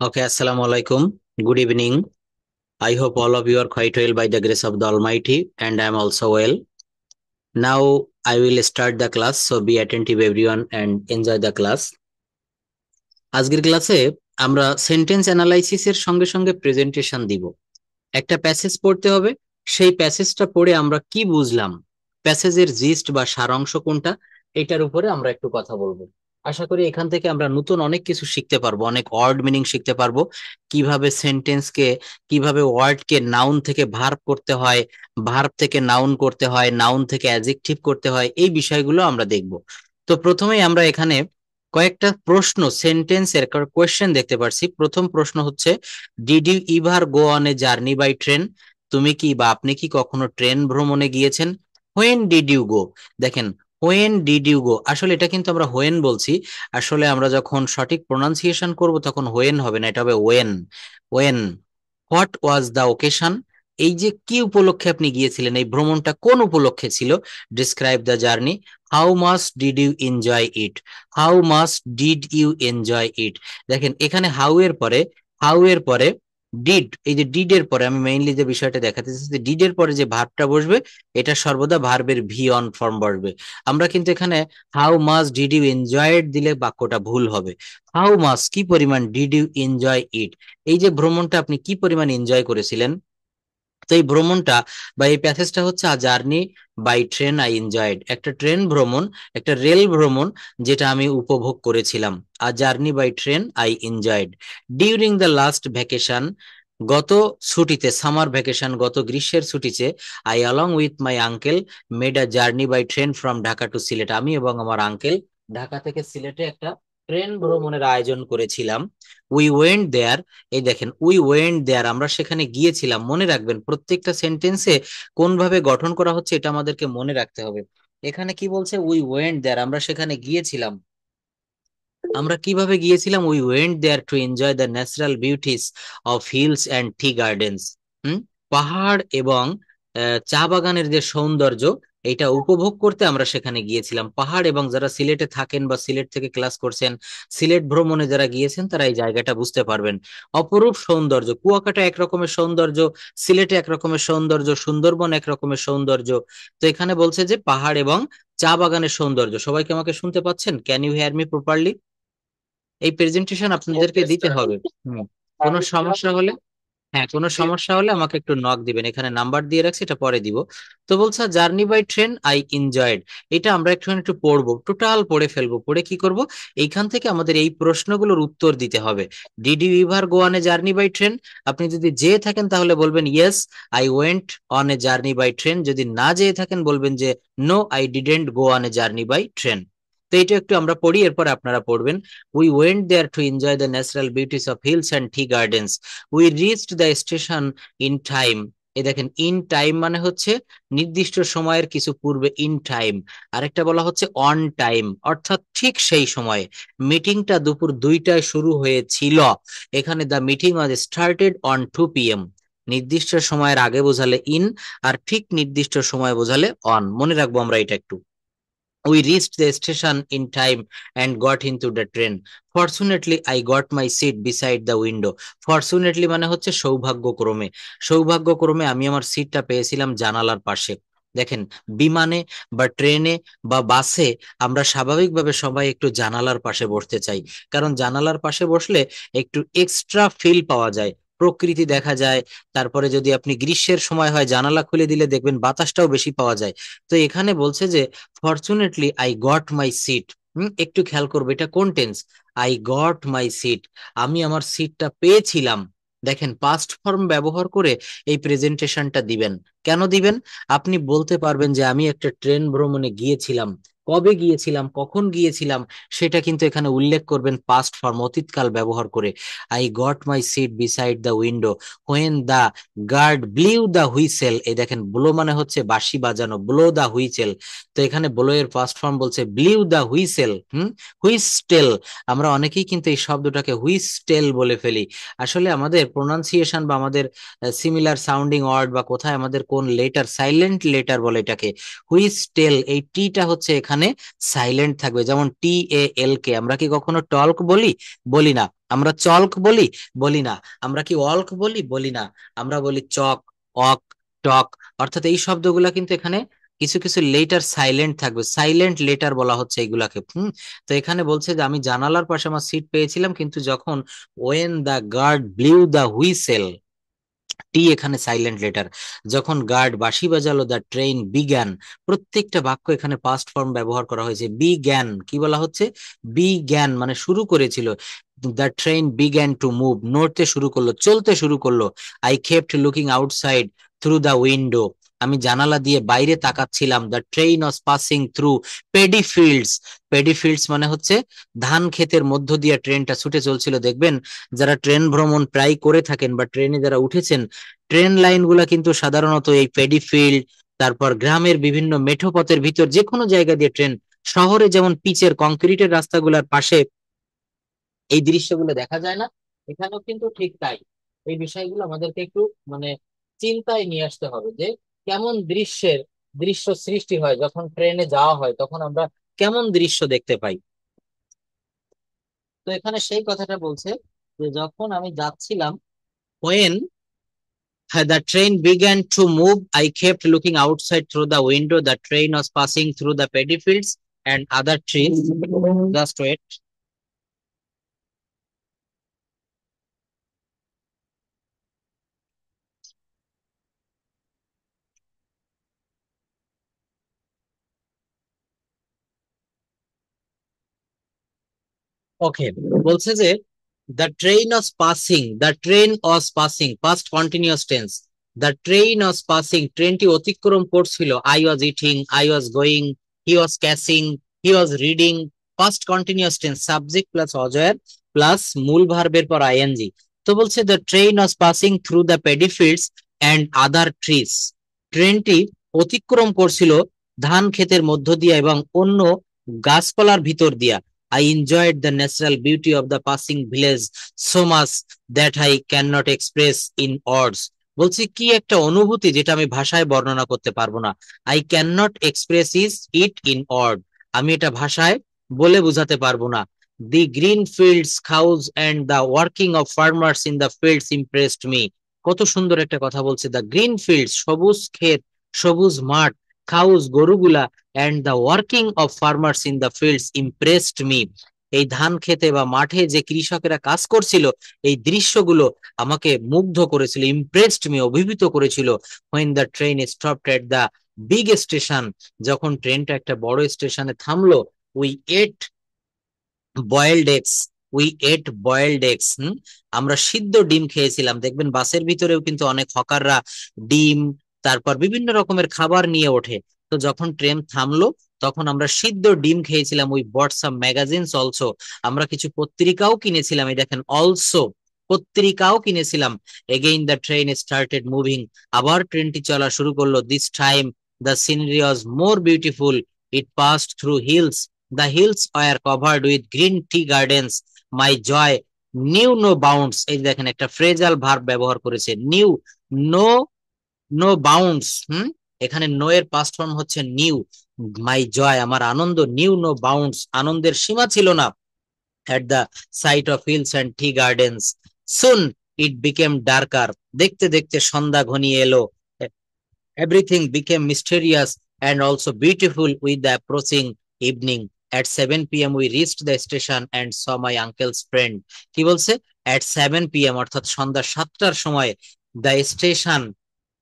Okay, Assalamu alaikum. Good evening. I hope all of you are quite well by the grace of the Almighty, and I am also well. Now I will start the class, so be attentive everyone and enjoy the class. আজকের ক্লাসে আমরা sentence অ্যানালাইসিসের সঙ্গে সঙ্গে presentation দিব। একটা passage পড়তে হবে, সেই প্যাসেজটা পড়ে আমরা কি বুঝলাম, প্যাসেজের জিস্ট বা সারাংশ কোনটা, এটার উপরে আমরা একটু কথা বলবো। আশা করি এখান থেকে আমরা নতুন অনেক কিছু শিখতে পারবো, অনেক ওয়ার্ড মিনিং শিখতে পারবো, কিভাবে সেন্টেন্সকে, কিভাবে ওয়ার্ডকে নাউন থেকে ভার্ব করতে হয়, ভার্ব থেকে নাউন করতে হয়, নাউন থেকে অ্যাডজেক্টিভ করতে হয়, এই বিষয়গুলো আমরা দেখব। তো প্রথমেই আমরা এখানে কয়েকটা প্রশ্ন, সেন্টেন্সের কোয়েশ্চেন দেখতে পাচ্ছি। প্রথম প্রশ্ন হচ্ছে, did you ever go on a journey by train? তুমি কি বা আপনি কি কখনো ট্রেন ভ্রমণে গিয়েছেন? When did you go? দেখেন, হোয়েন ডিড ইউ গো, আসলে এটা কিন্তু আমরা হোয়েন বলছি। আসলে আমরা যখন সঠিক প্রোনাউন্সিয়েশন করব তখন হোয়েন হবে না, এটা হবে when. When. What was the occasion? এই যে কি উপলক্ষে আপনি গিয়েছিলেন, এই ভ্রমণটা কোন উপলক্ষে ছিল? Describe the journey. How much did you enjoy it? How much did you enjoy it? দেখেন এখানে হাউ এর পরে ডিড, এই যে ডিড এর পরে আমি মেইনলি যে বিষয়টা দেখাতে চাচ্ছি, ডিড এর পরে যে ভার্বটা বসবে এটা সর্বদা ভার্বের ভি অন ফর্ম বসবে। আমরা কিন্তু এখানে how much did you enjoy it দিলে বাক্যটা ভুল হবে। হাউ মাচ কি পরিমাণ, ডিড ইউ এনজয় ইট, এই যে ভ্রমণটা আপনি কি পরিমাণ এনজয় করেছিলেন। তো এই ভ্রমণটা বা এই প্যাসেজটা হচ্ছে a journey by train I enjoyed, একটা ট্রেন ভ্রমণ, একটা রেল ভ্রমণ যেটা আমি উপভোগ করেছিলাম। A journey by train I enjoyed during the last vacation, গত ছুটিতে, সামার ভ্যাকেশন, গত গ্রীষ্মের ছুটিতে, I along with my uncle made a journey by train from Dhaka to Sylhet, আমি এবং আমার আঙ্কেল ঢাকা থেকে সিলেটে একটা ট্রেন ভ্রমণের আয়োজন করেছিলাম। উই ওয়েন্ট দেয়ার, এই দেখেন উই ওয়েন্ট দেয়ার, আমরা সেখানে গিয়েছিলাম। মনে রাখবেন প্রত্যেকটা সেন্টেন্সে কোন ভাবে গঠন করা হচ্ছে এটা আমাদেরকে মনে রাখতে হবে। এখানে কি বলছে? উই ওয়েন্ট দেয়ার, আমরা সেখানে গিয়েছিলাম। আমরা কিভাবে গিয়েছিলাম? We went there to enjoy the natural beauties of hills and tea gardens. পাহাড় এবং চা বাগানের যে সৌন্দর্য, এটা উপভোগ করতে আমরা সেখানে গিয়েছিলাম। পাহাড়, এবং যারা সিলেটে থাকেন বা সিলেট থেকে ক্লাস করছেন, সিলেট ভ্রমণে যারা গিয়েছেন তারা এই জায়গাটা বুঝতে পারবেন। অপরূপ সৌন্দর্য, কুয়াকাটা একরকমের সৌন্দর্য, সিলেটে একরকমের সৌন্দর্য, সুন্দরবন একরকমের সৌন্দর্য। তো এখানে বলছে যে পাহাড় এবং চা বাগানের সৌন্দর্য। সবাইকে আমাকে শুনতে পাচ্ছেন? Can you hear me properly? এই প্রেজেন্টেশন আপনাদেরকে দিতে হবে। হুম। কোনো সমস্যা হলে, হ্যাঁ, কোনো সমস্যা হলে আমাকে একটু নক দিবেন, এখানে নাম্বার দিয়ে রাখছি, এটা পরে দিব। তো বলছে journey by train I enjoyed, এটা আমরা একটু পড়বো, টোটাল পড়ে ফেলবো। পড়ে কি করব? এইখান থেকে আমাদের এই প্রশ্নগুলোর উত্তর দিতে হবে। Did you ever go on a journey by train? আপনি যদি যেয়ে থাকেন তাহলে বলবেন yes I went on a journey by train, যদি না যেয়ে থাকেন বলবেন যে no I didn't go on a journey by train. তো এটা একটু আমরা পড়ি, এরপর আপনারা পড়বেন। We went there to enjoy the natural beauties of hills and tea gardens, we reached the station in time. এই দেখেন, ইন টাইম মানে হচ্ছে নির্দিষ্ট সময়ের কিছু পূর্বে, ইন টাইম। আরেকটা বলা হচ্ছে অন টাইম, অর্থাৎ ঠিক সেই সময়ে। মিটিংটা দুপুর 2টায় শুরু হয়েছিল। এখানে the meeting was started on 2 p.m। নির্দিষ্ট সময়ের আগে বোঝালে ইন, আর ঠিক নির্দিষ্ট সময় বোঝালে অন। মনে রাখবো আমরা এটা একটু। We reached the station in time and got into the train. Fortunately, I got my seat beside the window. Fortunately মানে হচ্ছে সৌভাগ্যক্রমে, সৌভাগ্যক্রমে আমি আমার সিটটা পেয়েছিলাম জানালার পাশে। দেখেন, বিমানে বা ট্রেনে বা বাসে আমরা স্বাভাবিকভাবে সবাই একটু জানালার পাশে বসতে চাই, কারণ জানালার পাশে বসলে একটু এক্সট্রা ফিল পাওয়া যায়, প্রকৃতি দেখা যায়। তারপরে যদি আপনি গ্রীষ্মের সময় হয়, জানালা খুলে দিলে দেখবেন বাতাসটাও বেশি পাওয়া যায়। তো এখানে বলছে যে fortunately I got my seat. একটু খেয়াল করবে এটা কোন tense. I got my seat, আমি আমার সিটটা পেয়েছিলাম। দেখেন, পাস্ট ফর্ম ব্যবহার করে এই প্রেজেন্টেশনটা দিবেন। কেন দিবেন? আপনি বলতে পারবেন যে আমি একটা ট্রেন ভ্রমণে গিয়েছিলাম, কবে গিয়েছিলাম, কখন গিয়েছিলাম, সেটা কিন্তু এখানে উল্লেখ করবেন পাস্ট ফর্ম, অতীতকাল ব্যবহার করে। I got my seat beside the window when the guard blew the whistle. এই দেখেন, ব্লো মানে হচ্ছে বাঁশি বাজানো, ব্লো দ্য হুইসেল। তো এখানে ব্লো এর ফার্স্ট ফর্ম বলছে ব্লিউ দ্য হুইসেল। হুইস্টেল, আমরা অনেকেই কিন্তু এই শব্দটাকে হুইস্টেল বলে ফেলি। আসলে আমাদের প্রোনাউন্সিয়েশন বা আমাদের সিমিলার সাউন্ডিং ওয়ার্ড বা কোথায় আমাদের কোন লেটার, সাইলেন্ট লেটার বলে এটাকে হুইস্টেল, এই টিটা হচ্ছে এখানে এখানে সাইলেন্ট থাকবে। যেমন TALK, আমরা কি কখনো টল্ক বলি? বলি না। আমরা চল্ক বলি? বলি না। আমরা কি ওয়াল্ক বলি? বলি না। আমরা বলি চক, অক, টক। অর্থাৎ এই শব্দগুলা কিন্তু এখানে কিছু কিছু লেটার সাইলেন্ট থাকবে, সাইলেন্ট লেটার বলা হচ্ছে এগুলাকে। তো এখানে বলছে যে আমি জানালার পাশে আমার সিট পেয়েছিলাম, কিন্তু যখন when the guard blew the whistle, এখানে সাইলেন্ট লেটার। যখন গার্ড বাঁশি বাজালো, দ্য ট্রেন বিগ্যান। প্রত্যেকটা বাক্য এখানে পাস্ট ফর্ম ব্যবহার করা হয়েছে। বিগ্যান কি বলা হচ্ছে? বিগ্যান মানে শুরু করেছিল। The train began to move, নড়তে শুরু করলো, চলতে শুরু করলো। I kept looking outside through the window, আমি জানালা দিয়ে বাইরে তাকাচ্ছিলাম। The train was passing through paddy fields, paddy fields মানে হচ্ছে ধান ক্ষেতের মধ্য দিয়ে ট্রেনটা ছুটে চলছিল। দেখবেন যারা ট্রেন ভ্রমণ প্রায় করে থাকেন বা ট্রেনে যারা উঠেছেন, ট্রেন লাইন গুলা কিন্তু সাধারণত এই পেডি ফিল্ড, তারপর গ্রামের বিভিন্ন মেঠো পথের ভিতর যে কোনো জায়গা দিয়ে ট্রেন, শহরে যেমন পিচের কংক্রিটের রাস্তাগুলোর পাশে এই দৃশ্যগুলো দেখা যায় না, এখানেও কিন্তু ঠিক তাই। এই বিষয়গুলো আমাদেরকে একটু মানে চিন্তায় নিয়ে আসতে হবে যে কেমন দৃশ্য সৃষ্টি হয় যখন ট্রেনে যাওয়া হয়, তখন আমরা কেমন দৃশ্য দেখতে পাই। তো এখানে সেই কথাটা বলছে যে যখন আমি যাচ্ছিলাম, when the train began to move, I kept looking outside through the window. The train was passing through the paddy fields and other trees. Just wait. Okay. বলছে যে the train was passing, past continuous tense. The train was passing, ট্রেনটি অতিক্রম করছিল। I was eating, I was going, he was catching, he was reading, past continuous tense, subject plus অজয়ের plus মূল ভার্বের পর ing। তো বলছে the train was passing through the paddy fields and other trees, ট্রেনটি অতিক্রম করছিল ধান ক্ষেতের মধ্য দিয়ে এবং অন্য গাছপালার ভিতর দিয়া। I enjoyed the natural beauty of the passing village so much that I cannot express in words. বলছি কি একটা অনুভূতি যেটা আমি ভাষায় বর্ণনা করতে পারবো না। I cannot express it in word, আমি এটা ভাষায় বলে বোঝাতে পারবো না। The green fields, cows and the working of farmers in the fields impressed me. কত সুন্দর একটা কথা বলছে। The green fields, সবুজ ক্ষেত, সবুজ মাঠ, cows গরুগুলা, and the working of farmers in the fields impressed me. এই ধান খেতে বা মাঠে যে কৃষকেরা কাজ করছিল, এই দৃশ্যগুলো আমাকে মুগ্ধ করেছিল, ইমপ্রেসড মি, অভিভূত করেছিল। when the train stopped at the big station, যখন ট্রেনটা একটা বড় স্টেশনে থামলো, we ate boiled eggs, boiled eggs. আমরা সিদ্ধ ডিম খেয়েছিলাম। দেখবেন বাসের ভিতরেও কিন্তু অনেক হকাররা ডিম, তারপর বিভিন্ন রকমের খাবার নিয়ে ওঠে। তো যখন ট্রেন থামলো, তখন আমরা সিদ্ধ ডিম খেয়েছিলাম। We bot some magazines also, আমরা কিছু পত্রিকাও কিনেছিলাম। এই দেখেন অলসো, পত্রিকাও কিনেছিলাম। Again the train started moving, আবার ট্রেনটি চলা শুরু করলো। This time the scenery was more beautiful, it passed through hills, the hills were covered with green tea gardens. My joy knew no bounds. এই দেখেন একটা ফ্রেজাল ভার্ব ব্যবহার করেছে, নিউ, নো, নো বাউন্ডস। এখানে নো এর past form হচ্ছে new. মাই জয়, আমার আনন্দ, new no bounds, আনন্দের সীমা ছিল না। at the sight of hills and tea gardens. Soon it became darker. দেখতে দেখতে সন্ধ্যা ঘনিয়ে এলো। Everything became mysterious and also beautiful with the approaching evening. At 7 p.m. we reached the station and saw my uncle's friend. কি বলছে? At 7 p.m. অর্থাৎ সন্ধ্যা 7টার সময় the station,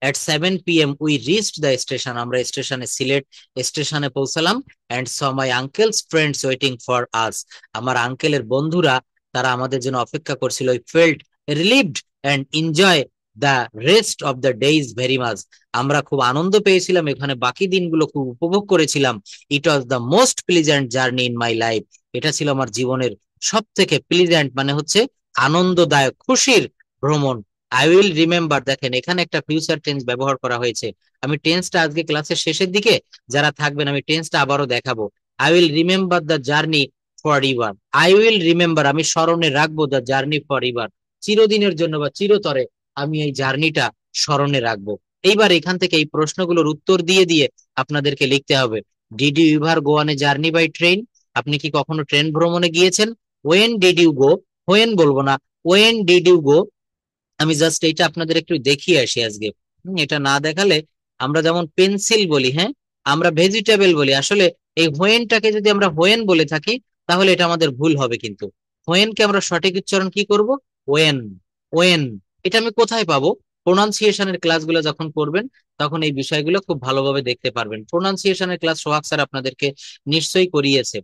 at 7 p.m. we reached the station, আমরা স্টেশনে সিলেট স্টেশনে পৌঁছালাম। and saw my uncle's friends waiting for us, আমার আঙ্কেলের বন্ধুরা তারা আমাদের জন্য অপেক্ষা করছিল। I felt relieved and enjoy the rest of the days very much. আমরা খুব আনন্দ পেয়েছিলাম, এখানে বাকি দিনগুলো খুব উপভোগ করেছিলাম। It was the most pleasant journey in my life, এটা ছিল আমার জীবনের সব থেকে প্লিজেন্ট মানে হচ্ছে আনন্দদায়ক, খুশির ভ্রমণ। আই উইল রিমেম্বার, দেখেন এখানে একটা ফিউচার টেন্স ব্যবহার করা হয়েছে। আমি টেন্সটা আজকে ক্লাসের শেষের দিকে যারা থাকবেন আমি টেন্সটা আবারও দেখাবো। I will remember the journey for ever, I will remember, আমি স্মরণে রাখবো, দ্য জার্নি ফর এভার, চিরদিনের জন্য বা চিরতরে আমি এই জার্নিটা স্মরণে রাখবো। এইবার এখান থেকে এই প্রশ্নগুলোর উত্তর দিয়ে দিয়ে আপনাদেরকে লিখতে হবে। Did you ever go on a journey by train? আপনি কি কখনো ট্রেন ভ্রমণে গিয়েছেন? When did you go? When বলবো না, ওয়েন ডিড ইউ গো। আমি জাস্ট এইটা আপনাদের একটু দেখিয়ে আসি আজকে। এটা না দেখালে, আমরা যেমন পেন্সিল বলি, হ্যাঁ, আমরা ভেজিটেবল বলি, আসলে এই হোয়েনটাকে যদি আমরা হোয়েন বলে থাকি তাহলে এটা আমাদের ভুল হবে। কিন্তু হোয়েনকে আমরা সঠিক উচ্চারণ কি করব? When, when. এটা আমি কোথায় পাবো? প্রোনাউন্সিয়েশনের ক্লাসগুলো যখন করবেন তখন এই বিষয়গুলো খুব ভালোভাবে দেখতে পারবেন। প্রোনাউন্সিয়েশনের ক্লাস সোহাগ স্যার আপনাদেরকে নিশ্চয়ই করিয়েছে।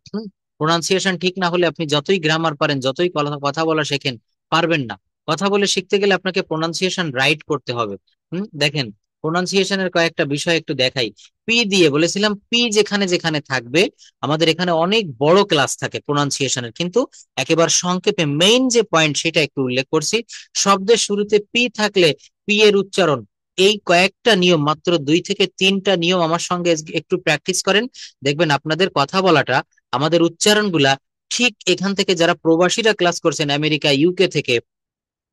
প্রোনাউন্সিয়েশন ঠিক না হলে আপনি যতই গ্রামার পারেন, যতই কথা বলা শেখেন, পারবেন না। কথা বলে শিখতে গেলে আপনাকে প্রোনাউন্সিয়েশন রাইট করতে হবে। দেখেন, প্রোনাউন্সিয়েশনের কয়েকটা বিষয় একটু দেখাই। পি দিয়ে বলেছিলাম, পি যেখানে যেখানে থাকবে, আমাদের এখানে অনেক বড় ক্লাস থাকে প্রোনাউন্সিয়েশনের, কিন্তু একেবারে সংক্ষেপে মেইন যে পয়েন্ট সেটা একটু উল্লেখ করছি। শব্দের শুরুতে পি থাকলে পি এর উচ্চারণ, এই কয়েকটা নিয়ম, মাত্র 2 থেকে 3টা নিয়ম আমার সঙ্গে একটু প্র্যাকটিস করেন, দেখবেন আপনাদের কথা বলাটা, আমাদের উচ্চারণগুলা ঠিক এখান থেকে যারা প্রবাসীরা ক্লাস করছেন আমেরিকা, ইউকে থেকে,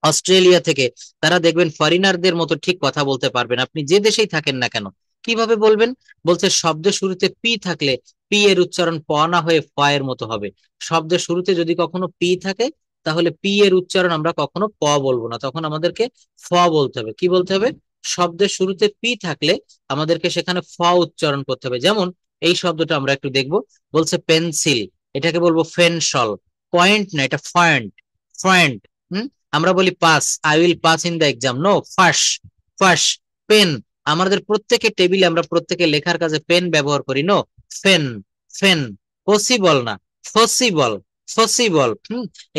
অস্ট্রেলিয়া থেকে, তারা দেখবেন ফরেনারদের মতো ঠিক কথা বলতে পারবেন, আপনি যে দেশেই থাকেন না কেন। কিভাবে বলবেন? বলছে শব্দের শুরুতে পি থাকলে পি এর উচ্চারণ প না হয়ে ফ এর মতো হবে। শব্দের শুরুতে যদি কখনো পি থাকে তাহলে পি এর উচ্চারণ আমরা কখনো প বলবো না, তখন আমাদেরকে ফ বলতে হবে। কি বলতে হবে? শব্দের শুরুতে পি থাকলে আমাদেরকে সেখানে ফ উচ্চারণ করতে হবে। যেমন এই শব্দটা আমরা একটু দেখবো, বলছে পেন্সিল, এটাকে বলবো ফেনসল। পয়েন্ট না, এটা ফয়েন্ট, ফয়েন্ট। আমরা বলি pass, I will pass in the exam, no, ফাঁস, ফাঁস। পেন, আমাদের প্রত্যেকের টেবিলে আমরা প্রত্যেকে লেখার কাজে পেন ব্যবহার করি, নো, ফেন, ফেন। পসিবল না, ফসিবল, ফসিবল।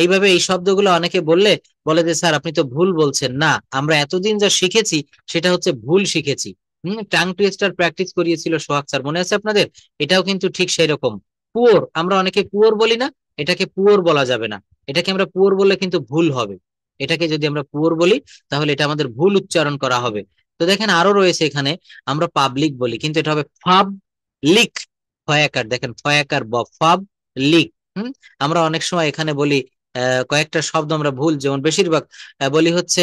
এইভাবে এই শব্দগুলো অনেকে বললে বলে যে স্যার আপনি তো ভুল বলছেন। না, আমরা এতদিন যা শিখেছি সেটা হচ্ছে ভুল শিখেছি। টাং টুইস্টার প্র্যাকটিস করিয়েছিল সোহাগ স্যার, মনে আছে আপনাদের? এটাও কিন্তু ঠিক সেই রকম। পুয়োর, আমরা অনেকে পুয়োর বলি না, এটাকে পুয়োর বলা যাবে না। এটাকে আমরা পুয়োর বললে কিন্তু ভুল হবে। এটাকে যদি আমরা পুয়োর বলি তাহলে এটা আমাদের ভুল উচ্চারণ করা হবে। তো দেখেন আরো রয়েছে এখানে, আমরা পাবলিক বলি কিন্তু এটা হবে ফাব লিক। ফয়াকার, দেখেন ফয়াকার ব, ফাব লিক। আমরা অনেক সময় এখানে বলি কয়েকটা শব্দ আমরা ভুল, যেমন বেশিরভাগ বলি হচ্ছে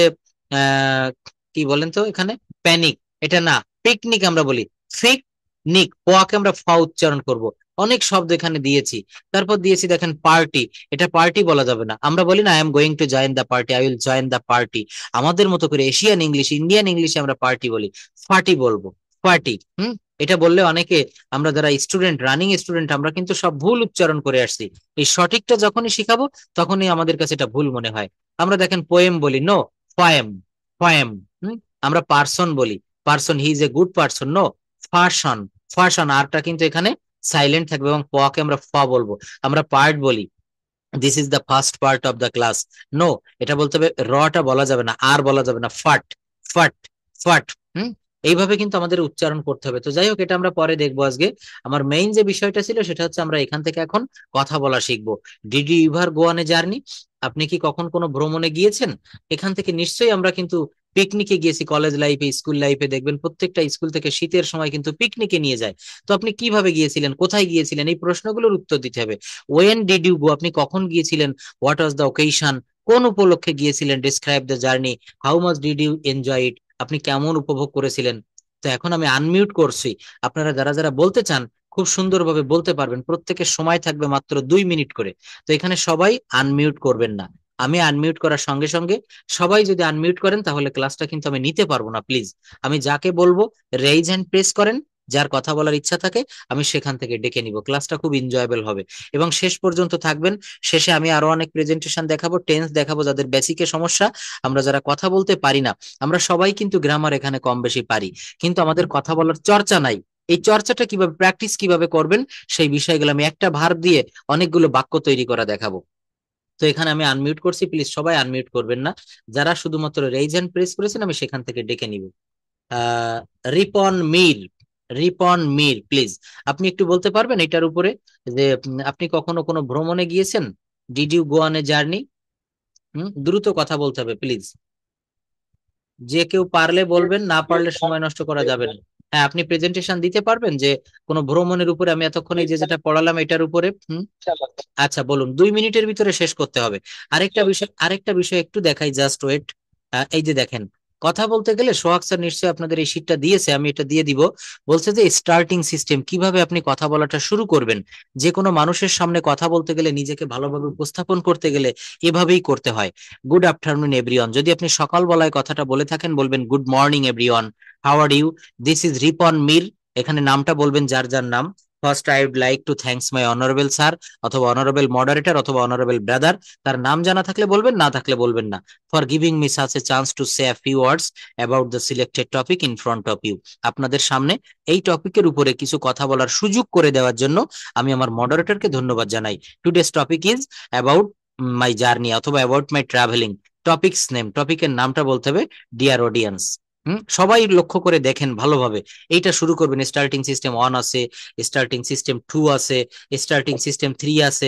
আহ কি বলেন তো এখানে, প্যানিক, এটা না, পিকনিক আমরা বলি, ফিক নিক, পোয়াকে আমরা ফা উচ্চারণ করব। অনেক শব্দ এখানে দিয়েছি। তারপর দিয়েছি দেখেন পার্টি, এটা পার্টি বলা যাবে না, আমরা বলি না I am going to join the party, I will join the party. আমাদের মতো করে এশিয়ান ইংলিশ, ইন্ডিয়ান ইংলিশে আমরা পার্টি বলি, ফার্টি বলবো, পার্টি। এটা বললে অনেকে, আমরা যারা স্টুডেন্ট, রানিং স্টুডেন্ট, আমরা কিন্তু সব ভুল উচ্চারণ করে আসছি। এই সঠিকটা যখনই শিখাবো তখনই আমাদের কাছে এটা ভুল মনে হয়। আমরা দেখেন পোয়েম বলি, নো, পোয়েম, পোয়েম। আমরা পার্সন বলি, person, he is a good person, no, fashion, fashion. আরটা কিন্তু এখানে সাইলেন্ট থাকবে এবং পকে আমরা ফ বলবো। আমরা পার্ট বলি, this is the first part of the class, no, এটা বলতে হবে, রটা বলা যাবে না, আর বলা যাবে না, ফাট, ফাট, ফাট। এইভাবে কিন্তু আমাদের উচ্চারণ করতে হবে। তো যাই হোক, এটা আমরা পরে দেখবো। আজকে আমার মেইন যে বিষয়টা ছিল সেটা হচ্ছে আমরা এখান থেকে এখন কথা বলা শিখবো। Did you ever go on a journey? আপনি কি কখন কোনো ভ্রমণে গিয়েছেন? এখান থেকে নিশ্চয়ই আমরা কিন্তু পিকনিকে গিয়েছি, কলেজ লাইফে, স্কুল লাইফে দেখবেন প্রত্যেকটা স্কুল থেকে শীতের সময় কিন্তু পিকনিকে নিয়ে যায়। তো আপনি কিভাবে গিয়েছিলেন, কোথায় গিয়েছিলেন, এই প্রশ্নগুলোর উত্তর দিতে হবে। ওয়েন ডিড ইউ গো, আপনি কখন গিয়েছিলেন? হোয়াট ওয়াজ দ্য ওকেশন, কোন উপলক্ষে গিয়েছিলেন? Describe the journey, how much did you enjoy it, আপনি কেমন উপভোগ করেছিলেন? তো এখন আমি আনমিউট করছি, আপনারা যারা যারা বলতে চান খুব সুন্দরভাবে বলতে পারবেন, প্রত্যেকের সময় থাকবে মাত্র 2 মিনিট করে। তো এখানে সবাই আনমিউট করবেন না, আমি আনমিউট করার সঙ্গে সঙ্গে সবাই যদি আনমিউট করেন তাহলে ক্লাসটা কিন্তু আমি নিতে পারবো না। প্লিজ, আমি যাকে বলবো রেইজ হ্যান্ড প্রেস করেন, যার কথা বলার ইচ্ছা থাকে আমি সেখান থেকে ডেকে নিব। ক্লাসটা খুব এনজয়েবল হবে এবং শেষ পর্যন্ত থাকবেন। শেষে আমি আরো অনেক প্রেজেন্টেশন দেখাবো, টেন্স দেখাবো, যাদের বেসিকে সমস্যা, আমরা যারা কথা বলতে পারি না, আমরা সবাই কিন্তু গ্রামার এখানে কম বেশি পারি, কিন্তু আমাদের কথা বলার চর্চা নাই। এই চর্চাটা কিভাবে, প্র্যাকটিস কিভাবে করবেন, সেই বিষয়গুলো আমি একটা ভার্ব দিয়ে অনেকগুলো বাক্য তৈরি করা দেখাবো। তো এখানে আমি আনমিউট করছি, প্লিজ সবাই আনমিউট করবেন না। যারা শুধুমাত্র রেইজ হ্যান্ড প্রেস করেছেন আমি সেখান থেকে ডেকে নিব। রিপন মির, রিপন মির, প্লিজ আপনি একটু বলতে পারবেন এটার উপরে যে আপনি কখনো কোনো ভ্রমণে গিয়েছেন? Did you go on a journey? দ্রুত কথা বলতে হবে প্লিজ। যে কেউ পারলে বলবেন, না পারলে সময় নষ্ট করা যাবে না। হ্যাঁ, আপনি প্রেজেন্টেশন দিতে পারবেন যে কোনো ভ্রমণের উপরে, আমি এতক্ষণ এই যে যেটা পড়ালাম এটার উপরে? আচ্ছা বলুন, 2 মিনিটের ভিতরে শেষ করতে হবে। আরেকটা বিষয় একটু দেখাই, জাস্ট ওয়েট। এই যে দেখেন, কথা বলতে গেলে সোহাগ স্যার নিশ্চয়ই আপনাদের এই শীটটা দিয়েছে, আমি এটা দিয়ে দিব। বলছে যে স্টার্টিং সিস্টেম, কিভাবে আপনি কথা বলাটা শুরু করবেন। যে কোনো মানুষের সামনে কথা বলতে গেলে, নিজেকে ভালোভাবে উপস্থাপন করতে গেলে এভাবেই করতে হয়। গুড আফটারনুন এভরিওয়ান, যদি আপনি সকালবেলায় কথাটা বলে থাকেন বলবেন good morning everyone, how are you, this is Ripon Mir. এখানে নামটা বলবেন যার যার নাম। First I would like to thanks my honourable sir, অথবা অনারেবল মডারেটর, অথবা অনারেবল ব্রাদার। তার নাম জানা থাকলে বলবেন, না থাকলে বলবেন না। For giving me such a chance to say a few words about the selected topic in front of you. আপনাদের সামনে এই টপিকের উপরে কিছু কথা বলার সুযোগ করে দেওয়ার জন্য আমি আমার মডারেটরকে ধন্যবাদ জানাই। Today's topic is about my journey, অথবা about my travelling. Topic's name, টপিকের নামটা বলতে হবে ডিয়ার অডিয়েন্স। সবাই লক্ষ্য করে দেখেন ভালোভাবে। এইটা শুরু করবেন, স্টার্টিং সিস্টেম 1 আছে, স্টার্টিং সিস্টেম 2 আছে, স্টার্টিং সিস্টেম 3 আছে।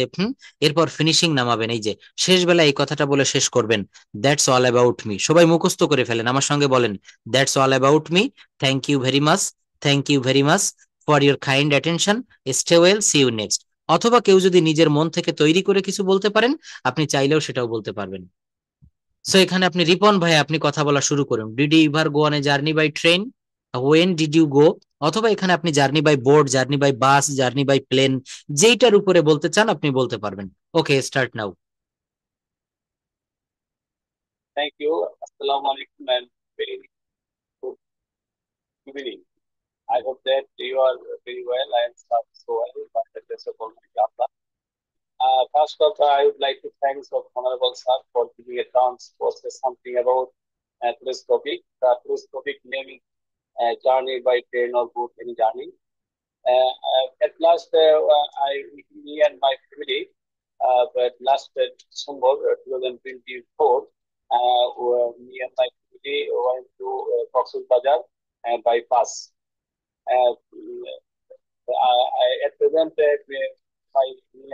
এরপর ফিনিশিং নামাবেন, এই যে শেষ বেলায় এই কথাটা বলে শেষ করবেন, দ্যাটস অল অ্যাবাউট মি। সবাই মুখস্থ করে ফেলেন, আমার সঙ্গে বলেন, that's all about me, thank you very much, thank you very much for your kind attention, stay well, see you next. অথবা কেউ যদি নিজের মন থেকে তৈরি করে কিছু বলতে পারেন, আপনি চাইলেও সেটাও বলতে পারবেন। সো এখানে আপনি রিপন ভাই, আপনি কথা বলা শুরু করুন। Did you ever go on a journey by train, when did you go. অথবা এখানে আপনি journey by boat, journey by bus, journey by plane, যেইটার উপরে বলতে চান আপনি বলতে পারবেন। Okay, start now. Thank you. Assalamu alaikum and very good evening. I hope that you are very well. I am so well by the grace of Almighty Allah. First of all, I would like to thank the Honorable Sir for giving a chance to say something about today's topic. Today's topic name is journey by train or boat, any journey. At last, me and my family, but last December 2024, me and my family went to Cox's Bazar by bus. Uh, at present, me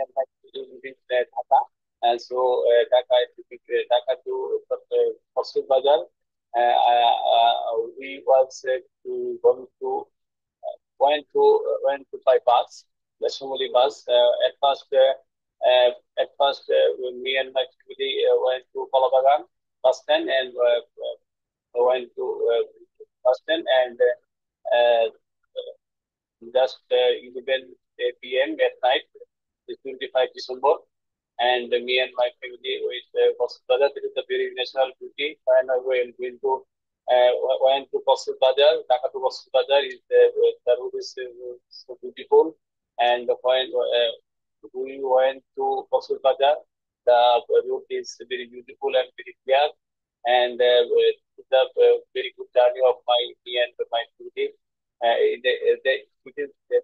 and my family live in Dhaka, and so Dhaka to Cox's Bazar. We was going to went to by bus, the Shumuli bus. When me and my family went to Kolabagan bus stand and went to bus stand and just 11 p.m. at night, the 25 December. And me and my family with Cox's Bazar. This is the very national beauty. And I went to went to Cox's Bazar. Dhaka to Cox's Bazar is the road is so beautiful. And when we went to Cox's Bazar, the road is very beautiful and very clear. And the very good journey of me and my family.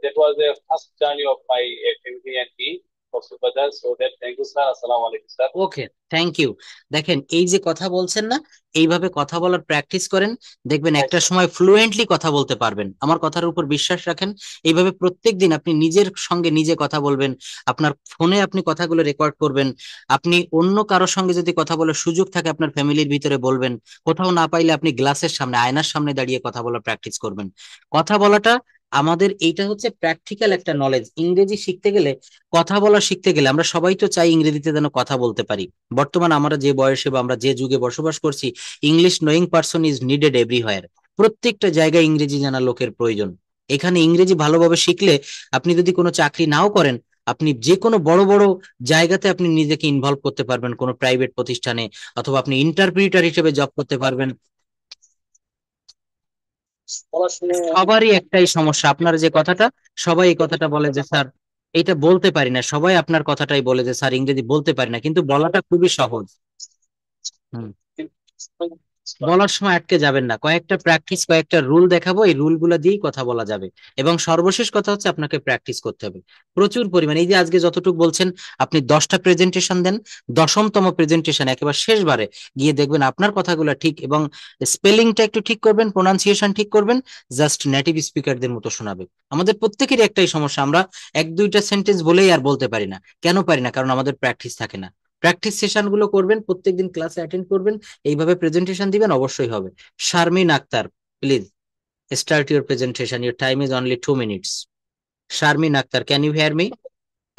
That was the first journey of my family and me. So that thank you, sir. Assalamu alaikum, sir. Okay, thank you. দেখেন, এই যে কথা বলছেন না, এইভাবে কথা বলার practice করেন, দেখবেন একটা সময় ফ্লুয়েন্টলি কথা বলতে পারবেন। আমার কথার উপর বিশ্বাস রাখেন। এইভাবে প্রত্যেকদিন আপনি নিজের সঙ্গে নিজে কথা বলবেন, আপনার ফোনে আপনি কথাগুলো রেকর্ড করবেন। আপনি অন্য কারোর সঙ্গে যদি কথা বলার সুযোগ থাকে আপনার ফ্যামিলির ভিতরে বলবেন। কোথাও না পাইলে আপনি গ্লাসের সামনে, আয়নার সামনে দাঁড়িয়ে কথা বলার প্র্যাকটিস করবেন। কথা বলাটা আমাদের এইটা হচ্ছে প্র্যাকটিক্যাল একটা নলেজ। ইংরেজি শিখতে গেলে, কথা বলা শিখতে গেলে, আমরা সবাই তো চাই ইংরেজিতে যেন কথা বলতে পারি। বর্তমান আমরা যে বয়সে বা আমরা যে যুগে বসবাস করছি, English knowing person is needed everywhere. প্রত্যেকটা জায়গায় ইংরেজি জানা লোকের প্রয়োজন। এখানে ইংরেজি ভালোভাবে শিখলে আপনি যদি কোনো চাকরি নাও করেন, আপনি যে কোনো বড় বড় জায়গাতে আপনি নিজেকে ইনভলভ করতে পারবেন, কোনো প্রাইভেট প্রতিষ্ঠানে, অথবা আপনি ইন্টারপ্রিটার হিসেবে জব করতে পারবেন। সবারই একটাই সমস্যা, আপনার যে কথাটা, সবাই এই কথাটা বলে যে স্যার এটা বলতে পারি না। সবাই আপনার কথাটাই বলে যে স্যার ইংরেজি বলতে পারি না, কিন্তু বলাটা খুবই সহজ। হুম, বলার সময় আটকে যাবেন না। কয়েকটা প্র্যাকটিস, কয়েকটা রুল দেখাবো, এই রুলগুলো দিয়েই কথা বলা যাবে। এবং সর্বশেষ কথা হচ্ছে আপনাকে প্র্যাকটিস করতে হবে প্রচুর পরিমাণে। এই যে আজকে যতটুকু বলছেন, আপনি 10টা প্রেজেন্টেশন দেন, 10তম প্রেজেন্টেশন একেবারে শেষবারে গিয়ে দেখবেন আপনার কথাগুলো ঠিক, এবং স্পেলিংটা একটু ঠিক করবেন, প্রোনাউন্সিয়েশন ঠিক করবেন, জাস্ট নেটিভ স্পিকারদের মতো শোনাবে। আমাদের প্রত্যেকেরই একটাই সমস্যা, আমরা এক দুইটা সেন্টেন্স বলেই আর বলতে পারি না। কেন পারি না? কারণ আমাদের প্র্যাকটিস থাকে না। প্র্যাকটিস সেশন গুলো করবেন, প্রত্যেকদিন ক্লাসে অ্যাটেন্ড করবেন, এইভাবে প্রেজেন্টেশন দিবেন, অবশ্যই হবে। Sharmin Akter, please start your presentation, your time is only 2 minutes. Sharmin Akter, can you hear me?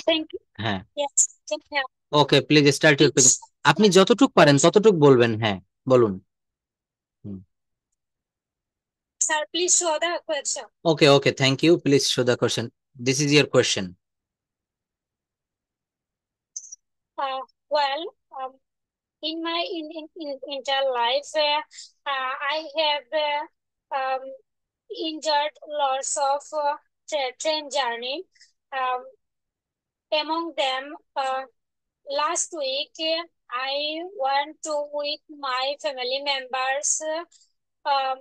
Thank you. হ্যাঁ, Yes, can hear. Okay, please start your present. আপনি যতটুক পারেন ততটুক বলবেন। হ্যাঁ, বলুন। হুম। Sir, please show the question. Okay, thank you. Please show the question. This is your question. Well, in my entire life, I have enjoyed lots of train journey. Among them, last week I went with my family members um,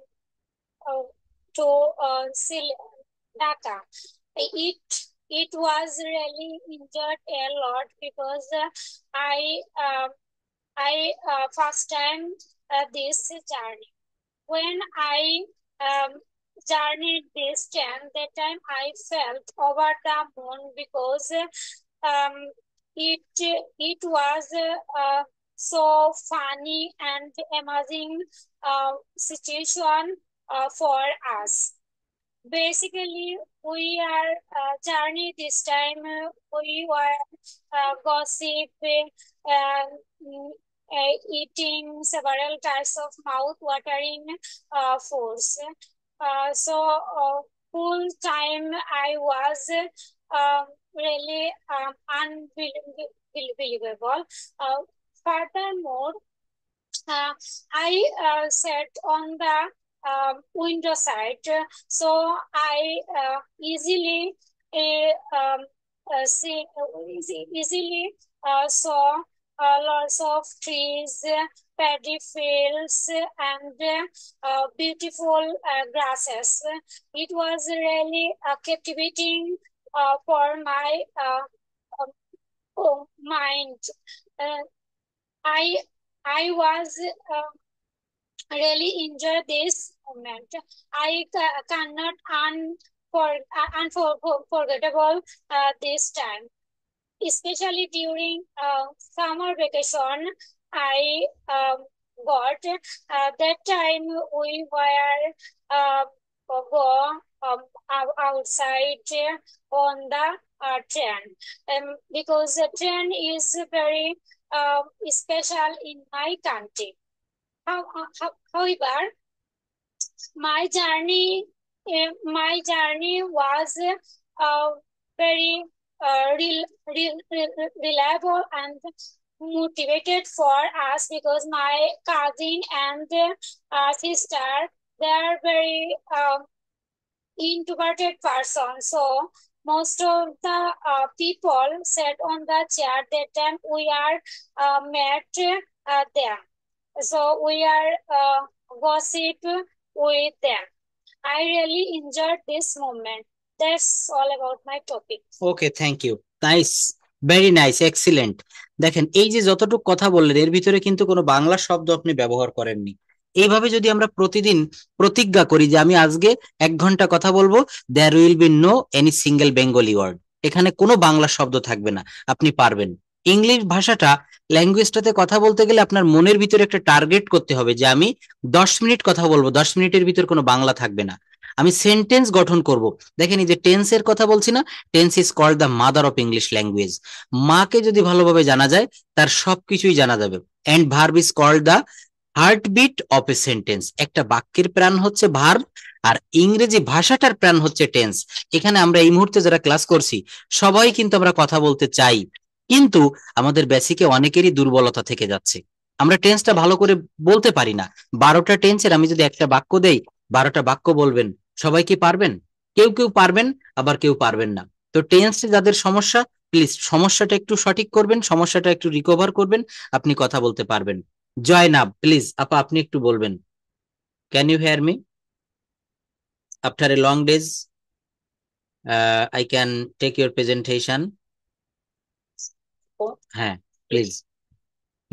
to Dhaka. It was really enjoyed a lot because I first time this journey. When I journeyed this time, that time I felt over the moon because it was so funny and amazing situation for us. Basically, we are journey this time. We were gossip, eating several types of mouth-watering foods. Full time I was really unbelievable. Furthermore, I sat on the window side, so I easily easily saw lots of trees, paddy fields, and beautiful grasses. It was really captivating for my mind. I was really enjoy this moment. I cannot unforgettable this time, especially during summer vacation. I got that time we were go outside on the train, because the train is very special in my country. However, my journey was very reliable and motivated for us, because my cousin and sister, they are very introverted person. So most of the people sat on the chair that time we are met there. So we are gossip with them. I really enjoyed this moment. That's all about my topic. Okay, thank you. Nice, very nice, excellent. দেখেন এই যে যতটুকু কথা বললেন এর ভিতরে কিন্তু কোনো বাংলা শব্দ আপনি ব্যবহার করেননি। এইভাবে যদি আমরা প্রতিদিন প্রতিজ্ঞা করি যে আমি আজকে 1 ঘন্টা কথা বলবো, there will be no any single Bengali word, এখানে কোনো বাংলা শব্দ থাকবে না, আপনি পারবেন। ইংলিশ ভাষাটা, ল্যাঙ্গুয়েজটাতে কথা বলতে গেলে আপনার মনের ভিতরে একটা টার্গেট করতে হবে যে আমি 10 মিনিট কথা বলবো, 10 মিনিটের ভিতর কোনো বাংলা থাকবে না। আমি সেন্টেন্স গঠন করব। দেখেন এই যে টেন্সের কথা বলছি না, tense is called the mother of English language. মাকে যদি ভালোভাবে জানা যায় তার সবকিছুই জানা যাবে। And verb is called the heartbeat of a sentence. একটা বাক্যের প্রাণ হচ্ছে ভার্ব, আর ইংরেজি ভাষাটার প্রাণ হচ্ছে টেন্স। এখানে আমরা এই মুহূর্তে যারা ক্লাস করছি সবাই কিন্তু আমরা কথা বলতে চাই, কিন্তু আমাদের বেসিকে অনেকেরই দুর্বলতা থেকে যাচ্ছে, আমরা টেন্সটা ভালো করে বলতে পারি না। 12টা টেন্সের আমি যদি একটা বাক্য দেই, 12টা বাক্য বলবেন, সবাই কি পারবেন? কেউ কেউ পারবেন, আবার কেউ পারবেন না। তো টেন্সে যাদের সমস্যা, প্লিজ সমস্যাটা একটু সঠিক করবেন, সমস্যাটা একটু রিকভার করবেন, আপনি কথা বলতে পারবেন। জয়নাব, প্লিজ আপা আপনি একটু বলবেন। Can you hear me? After a long days I can take your presentation. হ্যাঁ, please.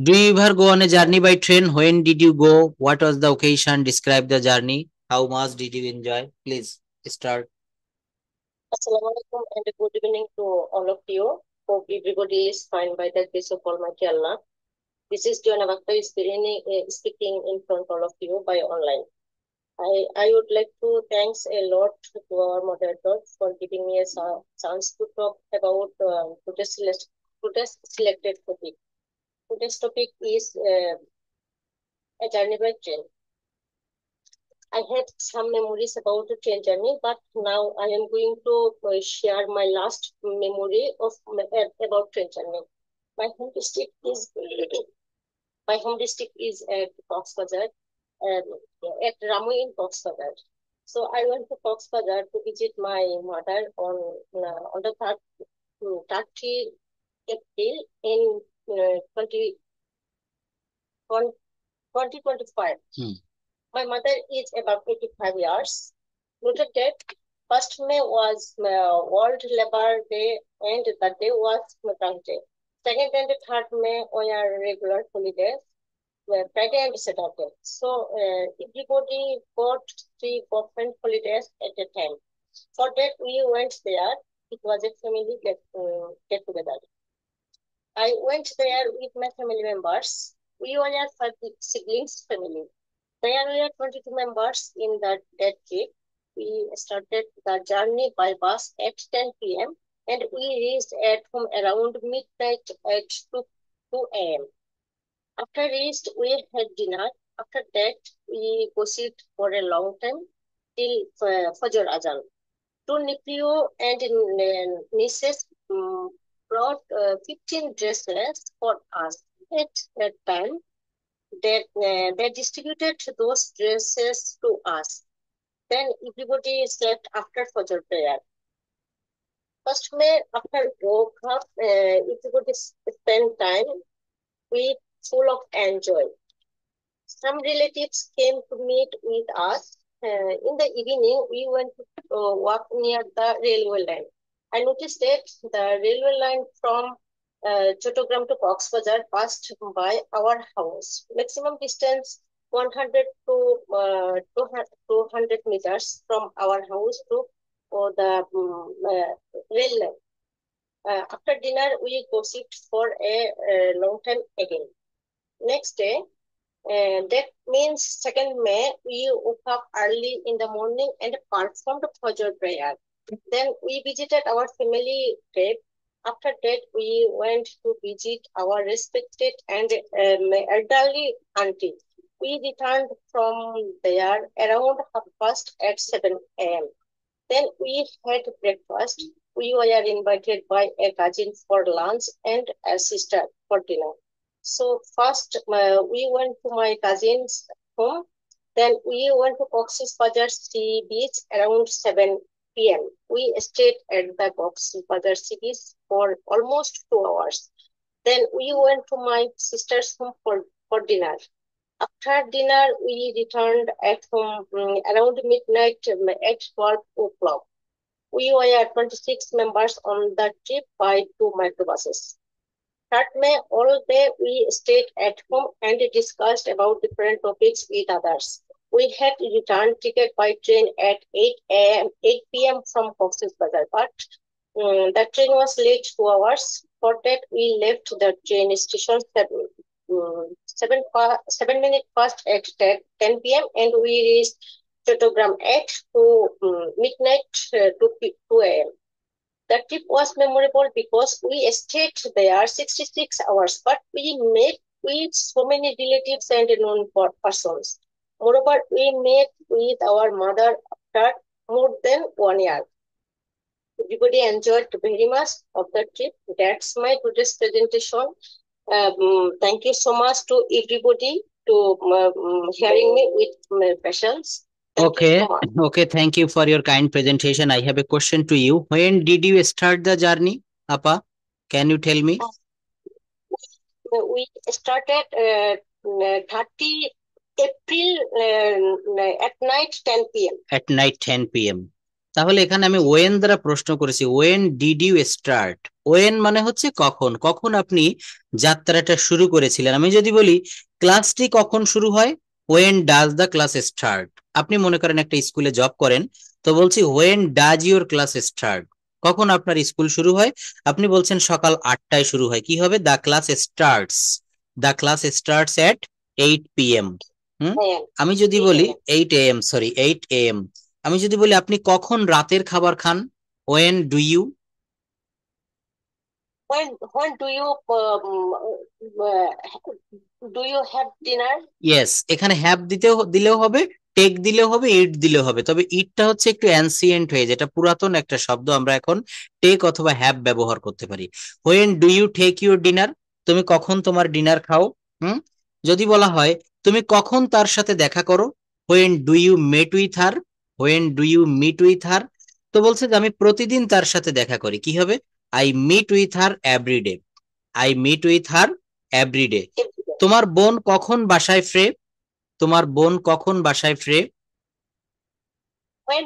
Do you ever go on a journey by train? When did you go? What was the occasion? Describe the journey. How much did you enjoy? Please start. Assalamualaikum and good evening to all of you. Hope everybody is fine by the grace of Almighty Allah. This is Joanna Bakta speaking in front of all of you by online. I would like to thanks a lot to our moderator for giving me a chance to talk about today's selected topic. Today's topic is a journey by train. I had some memories about the train journey, but now I am going to share my last memory of about train journey. My home district is my home district is at Coxbazar, at Ramu in Coxbazar. So I went to Coxbazar to visit my mother on the 30 April in 2025. My mother is about 85 years. Noted that 1st May was World Labour Day and that day was Mother's Day. 2nd and 3rd May were regular holidays, Friday and Saturday. So everybody got 3 government holidays at a time. For that we went there. It was a family get together. I went there with my family members. We were a 5 siblings family. There were 22 members in that trip. We started the journey by bus at 10 p.m. and we reached at home around midnight at 2 a.m. After reached, we had dinner. After that, we gossiped for a long time till Fajr Azan. 2 nephew and nieces brought 15 dresses for us. At that time, they distributed those dresses to us. Then everybody slept after Fajr prayer. 1st May, after woke up, everybody spent time with full of enjoy. Some relatives came to meet with us. In the evening, we went to walk near the railway line. I noticed that the railway line from Chattogram to Coxbazar passed by our house. Maximum distance 100 to 200 meters from our house to the rail line. After dinner, we gossiped for a long time again. Next day, that means 2nd May, we woke up early in the morning and performed Fajr prayer. Then we visited our family grave. After that, we went to visit our respected and elderly auntie. We returned from there around 7:30 a.m. Then we had breakfast. We were invited by a cousin for lunch and a sister for dinner. So first we went to my cousin's home. Then we went to Cox's Bazar Sea Beach around 7 p.m. We stayed at the Cox's Bazar Sea Beach for almost 2 hours. Then we went to my sister's home for dinner. After dinner, we returned at home around midnight at 12 o'clock. We were 26 members on the trip by 2 microbuses. 3rd May, all day we stayed at home and discussed about different topics with others. We had return ticket by train at 8 p.m. from Cox's Bazar, but the train was late 2 hours. For that, we left the train station 7 minutes past at 10 p.m. and we reached Chattogram at midnight 2 a.m. The trip was memorable because we stayed there 66 hours, but we met with so many relatives and known persons. Moreover, we met with our mother after more than 1 year. Everybody enjoyed very much of the trip. That's my today's presentation. Thank you so much to everybody to hearing me with patience. Okay, okay. Thank you for your kind presentation. I have a question to you. When did you start the journey, Appa? Can you tell me? We started 30 April at night 10 p.m. At night 10 p.m. তাহলে এখানে আমি when দ্বারা প্রশ্ন করেছি, when did you start? When মানে হচ্ছে কখন, কখন আপনি যাত্রাটা শুরু করেছিলেন। আমি যদি বলি ক্লাসটি কখন শুরু হয়, when does the class start. আপনি মনে করেন একটা স্কুলে জব করেন, তো বলছি when does your class start, কখন আপনার স্কুল শুরু হয়। আপনি বলছেন সকাল 8টায় শুরু হয়, কি হবে? The class starts, the class starts at 8 p.m. আমি যদি বলি 8 a.m. Sorry 8 a.m. আমি যদি বলি আপনি কখন রাতের খাবার খান, when do you do you have dinner? yes, এখানে হ্যাভ দিলেও হবে, টেক দিলেও হবে, ইট দিলেও হবে, তবে ইটটা হচ্ছে একটু অ্যানসিয়েন্ট হয়ে, যেটা পুরাতন একটা শব্দ, আমরা এখন টেক অথবা হ্যাভ ব্যবহার করতে পারি। When do you take your dinner, তুমি কখন তোমার ডিনার খাও। হুম, যদি বলা হয় তুমি কখন তার সাথে দেখা করো, when do you met with her, when do you meet with her. তো বলছে যে আমি প্রতিদিন তার সাথে দেখা করি, কি হবে, I meet with her everyday, I meet with her everyday. তোমার বোন কখন বাসায় ফিরে, তোমার বোন কখন বাসায় ফিরে। When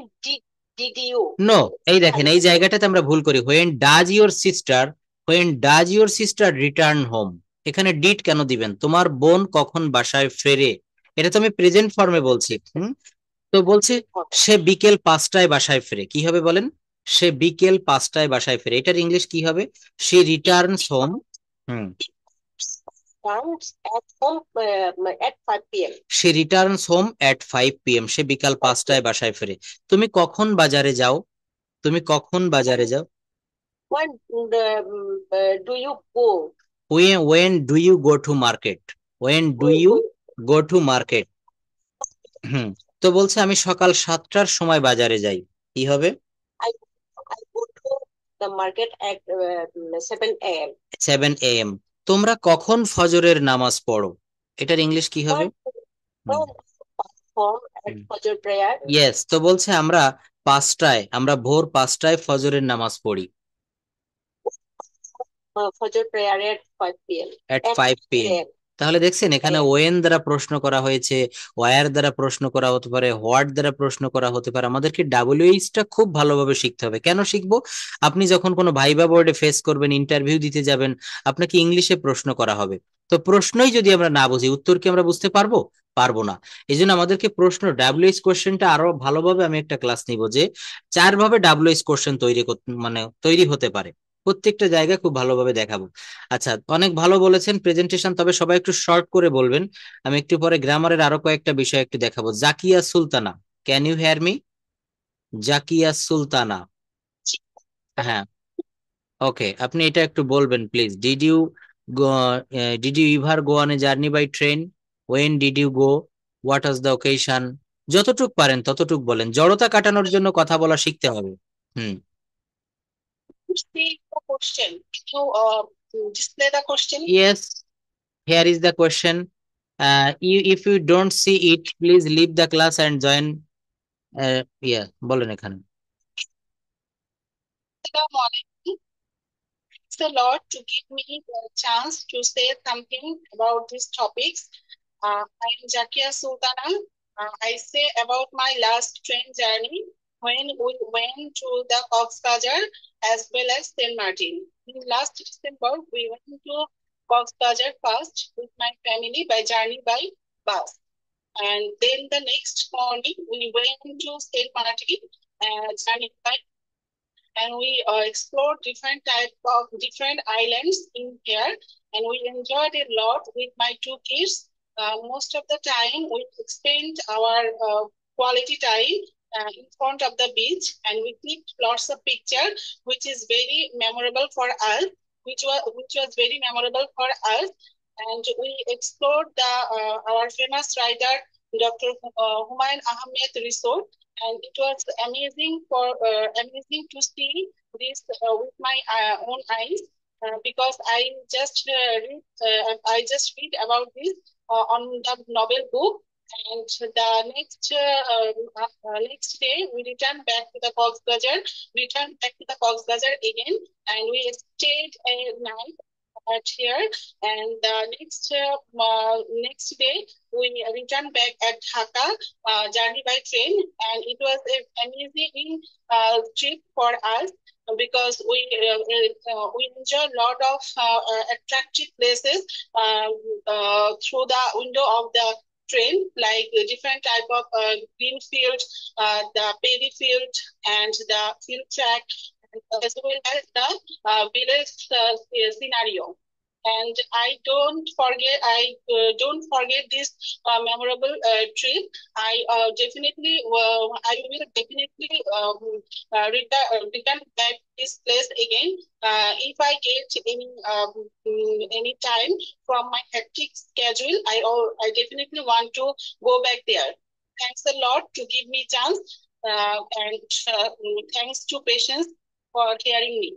did you? নো, এই দেখেন এই জায়গাটাতে আমরা ভুল করি, when does your sister, when does your sister return home, এখানে ডিড কেন দিবেন, তোমার বোন কখন বাসায় ফেরে, এটা তো আমি প্রেজেন্ট ফর্মে বলছি। তো বলছে সে বিকেল 5টায় বাসায় ফেরে, কি হবে বলেন, সে বিকেল 5টায় বাসায় ফেরে, এটার ইংলিশ কি হবে, she Returns home. At home at 5 p.m. Say Returns home at 5 p.m. সে বিকাল 5টায় বাসায় ফেরে। তুমি কখন বাজারে যাও, তুমি কখন বাজারে যাও। When do you go? when do you go to market, when do you go to market। তো বলছে আমি সকাল 7টার সময় বাজারে যাই, কি হবে, I go to the market at 7 a.m. 7 a.m. তোমরা কখন ফজরের নামাজ পড়ো, এটার ইংলিশ কি হবে। Perform at Fajr prayer. Yes, তো বলছে আমরা 5টায়, আমরা ভোর 5টায় ফজরের নামাজ পড়ি, Fajr prayer at 5 p.m. at 5 p.m. তাহলে দেখছেন এখানে ওয়েন দ্বারা প্রশ্ন করা হয়েছে, ওয়ার দ্বারা প্রশ্ন করা হতে পারে, হোয়াট দ্বারা প্রশ্ন করা হতে পারে। আমাদেরকে ডাব্লিউএইচ টা খুব ভালোভাবে শিখতে হবে। কেন শিখবো, আপনি যখন কোনো ভাইবা বোর্ডে ফেস করবেন, ইন্টারভিউ দিতে যাবেন, আপনাকে ইংলিশে প্রশ্ন করা হবে, তো প্রশ্নই যদি আমরা না বুঝি, উত্তর কি আমরা বুঝতে পারবো, পারবো না। এই জন্য আমাদেরকে প্রশ্ন ডাব্লিউএইচ কোশ্চেনটা আরো ভালোভাবে, আমি একটা ক্লাস নিব যে 4ভাবে ডাব্লিউএইচ কোশ্চেন তৈরি হতে পারে, প্রত্যেকটা জায়গায় খুব ভালোভাবে দেখাবো। আচ্ছা, অনেক ভালো বলেছেন প্রেজেন্টেশন, তবে সবাই একটু শর্ট করে বলবেন, আমি একটু পরে গ্রামারের আরো কয়েকটা বিষয় একটু দেখাবো। Zakia Sultana, can you hear me, Zakia Sultana. হ্যাঁ, ওকে, আপনি এটা একটু বলবেন please. Did you ever go on a journey by train, when did you go, what was the occasion, যতটুক পারেন ততটুক বলেন, জড়তা কাটানোর জন্য কথা বলা শিখতে হবে। See the question. To display the question. Yes, here is the question. If you don't see it, please leave the class and join. Yeah, বলেন এখানে। It's a lot to give me the chance to say something about these topics. I'm Zakia Sultana. I say about my last train journey when we went to the Coxbazar as well as St. Martin. In last December, we went to Coxbazar first with my family by journey by bus. And then the next morning, we went to St. Martin journey by, and we explored different type of different islands in here, and we enjoyed a lot with my 2 kids. Most of the time we spent our quality time in front of the beach, and we clicked lots of pictures, which is very memorable for us, which was very memorable for us. And we explored the our famous writer Dr. Humayun Ahmed resort, and it was amazing to see this with my own eyes, because I just read about this on the novel book. And the next day we returned back to the Coxbazar again, and we stayed a night at here. And the next day we returned back at Dhaka, journey by train, and it was an amazing trip for us, because we enjoy a lot of attractive places through the window of the train, like different type of green field, the paddy field, and the field track, as well as the village scenario. And I don't forget this memorable trip. I will definitely return back this place again if I get any time from my hectic schedule. I definitely want to go back there. thanks a lot to give me chance, and thanks to patience for hearing me.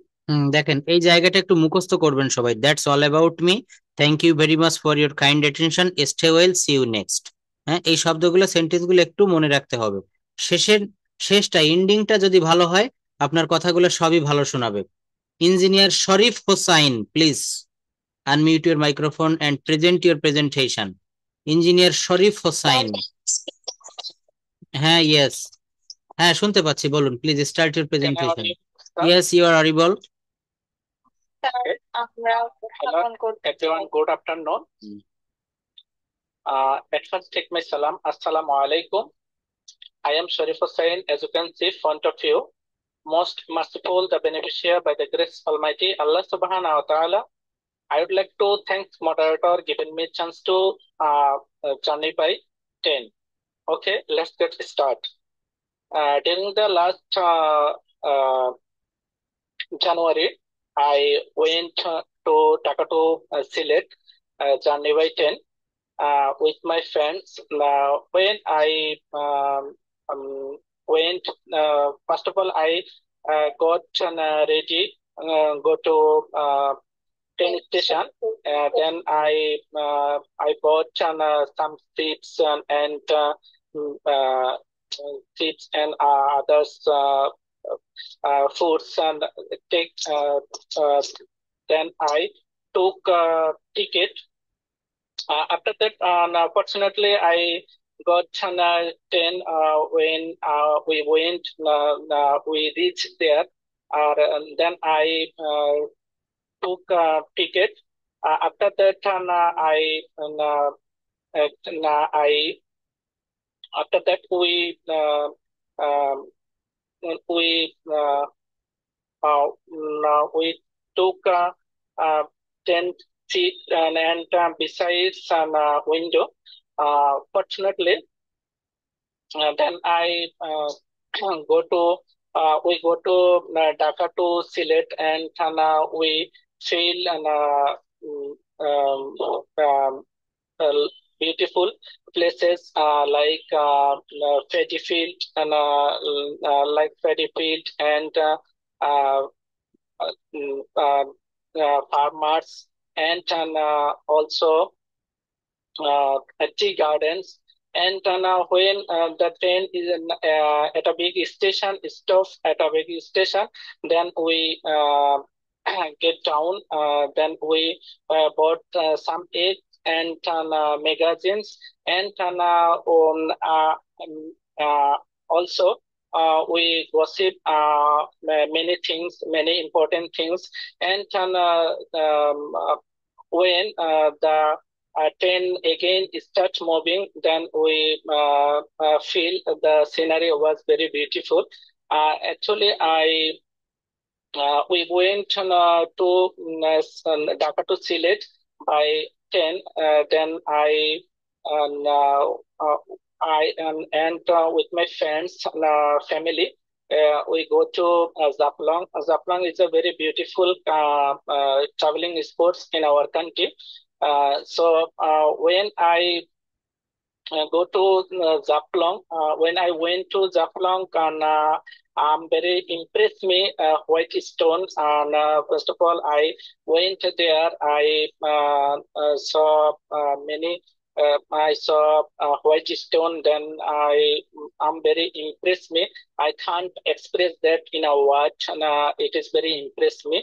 দেখেন এই জায়গাটা একটু মুখস্থ করবেন সবাই। That's all about me, thank you very much for your kind attention, stay well, see you next. হ্যাঁ, এই শব্দগুলো সেন্টেন্সগুলো একটু মনে রাখতে হবে। শেষটা এন্ডিংটা যদি ভালো হয় আপনার কথাগুলো সবই ভালো শোনাবে। Engineer Sharif Hossain, please unmute your microphone and present your presentation. Engineer Sharif Hossain. হ্যাঁ, ইয়েস, হ্যাঁ শুনতে পাচ্ছি, বলুন please start your presentation. Yes, you are audible. Hello, everyone. Good afternoon. At first, take my salam. Assalamu alaikum. I am Sharif Hussain, as you can see in front of you. Most merciful, the beneficiary by the grace of Almighty Allah Subhanahu wa Taala. I would like to thank moderator giving me chance to journey by 10. Okay, let's get start. During the last January, I went to Dhaka to Sylhet, journey by 10, with my friends. When I went, first of all, I got ready, go to train station. Then I bought some chips and chips and others foods, and then I took ticket. After that, unfortunately, I got 10 when we went. We reached there. Then I took ticket. After that, after that we took 10 seat and besides window. Fortunately, then I we go to Dhaka to Sylhet, and we feel beautiful places like Paddy Field and farmers, and also tea gardens. And when the train is at a big station, stop at a big station, then we get down. Then we bought some eggs and magazines, and also we gossip many things, many important things. And when the train again start moving, then we feel the scenery was very beautiful. Actually, we went to Dhaka to Sylhet by 10. Then I and with my friends, family, we go to Zaplong. Zaplong is a very beautiful traveling sports in our country. So when I go to Zaplong, when I went to Zaplong, and very impressed me white stones. And first of all, I went there. I saw many. I saw white stone. Then I'm very impressed me. I can't express that in a word. It is very impressed me.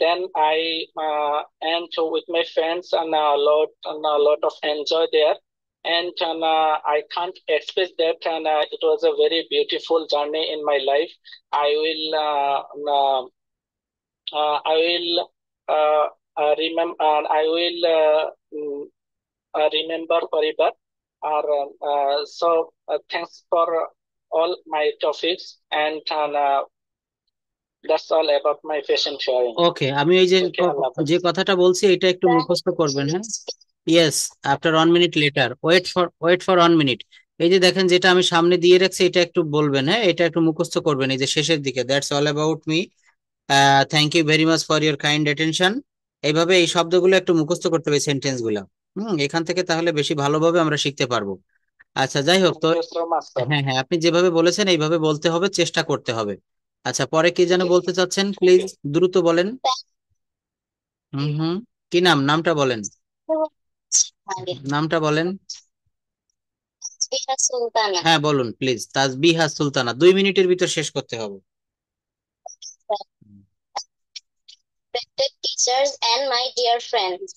Then I and with my friends, and a lot of enjoy there. And I can't express that, and it was a very beautiful journey in my life. I will remember. I will remember forever. So thanks for all my topics, and that's all about my patient sharing. ওকে, আমি এই যে কথাটা বলছি এটা একটু মুখস্থ করবেন। হ্যাঁ, yes, after 1 minute later, wait for 1 minute. এই যে দেখেন যেটা আমি সামনে দিয়ে রাখছি এটা একটু বলবেন। হ্যাঁ, এটা একটু মুখস্থ করবেন এই যে শেষের দিকে। That's all about me, thank you very much for your kind attention. এইভাবে এই শব্দগুলো একটু মুখস্থ করতে হবে, সেন্টেন্স গুলা। এখান থেকে তাহলে বেশি ভালোভাবে আমরা শিখতে পারবো। আচ্ছা, যাই হোক তো, master. হ্যাঁ হ্যাঁ, আপনি যেভাবে বলেছেন এইভাবে বলতে হবে, চেষ্টা করতে হবে। আচ্ছা, পরে কি যেন বলতে চাচ্ছেন, প্লিজ দ্রুত বলেন। হুম, কি নামটা বলেন, নামটা বলেন। তাসবিহা সুলতানা। হ্যাঁ বলুন প্লিজ, তাসবিহা সুলতানা, 2 মিনিটের ভিতর শেষ করতে হবে। Respected teachers and my dear friends,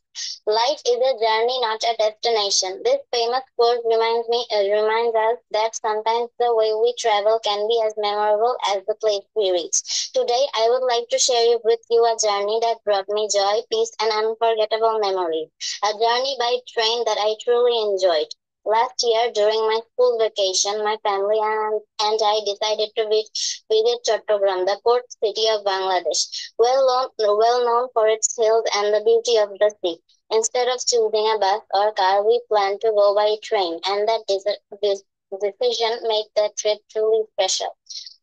life is a journey, not a destination. This famous quote reminds us that sometimes the way we travel can be as memorable as the place we reach. Today, I would like to share with you a journey that brought me joy, peace, and unforgettable memories. A journey by train that I truly enjoyed. Last year, during my school vacation, my family and I decided to visit Chattogram, the port city of Bangladesh, well known for its hills and the beauty of the sea. Instead of choosing a bus or car, we planned to go by train, and that decision made the trip truly special.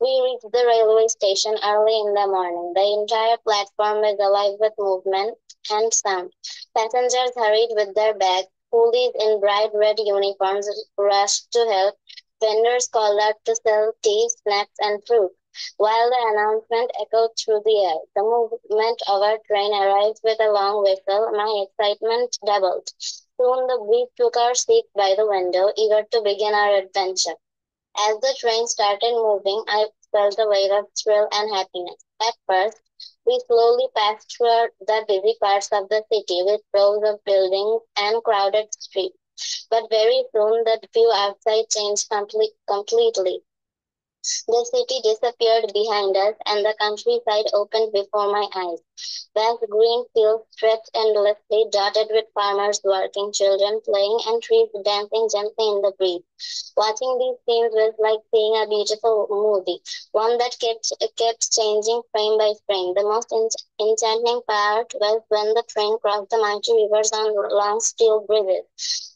We reached the railway station early in the morning. The entire platform was alive with movement and sound. Passengers hurried with their bags. Coolies in bright red uniforms rushed to help. Vendors called out to sell tea, snacks, and fruit. While the announcement echoed through the air, the movement of our train arrived with a long whistle. My excitement doubled. Soon we took our seats by the window, eager to begin our adventure. As the train started moving, I felt a wave of thrill and happiness. At first, we slowly passed through the busy parts of the city with rows of buildings and crowded streets. But very soon, the view outside changed completely. The city disappeared behind us, and the countryside opened before my eyes. Vast green fields stretched endlessly, dotted with farmers working, children playing, and trees dancing gently in the breeze. Watching these scenes was like seeing a beautiful movie, one that kept changing frame by frame. The most enchanting part was when the train crossed the mighty rivers on long steel bridges.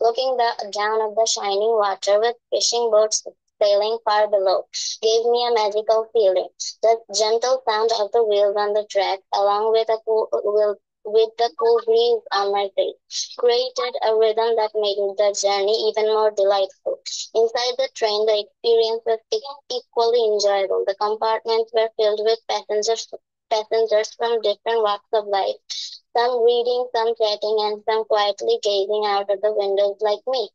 Looking down at the shining water with fishing boats sailing far below gave me a magical feeling. The gentle sound of the wheels on the track, along with the cool breeze on my face, created a rhythm that made the journey even more delightful. Inside the train, the experience was equally enjoyable. The compartments were filled with passengers from different walks of life, some reading, some chatting, and some quietly gazing out of the windows like me.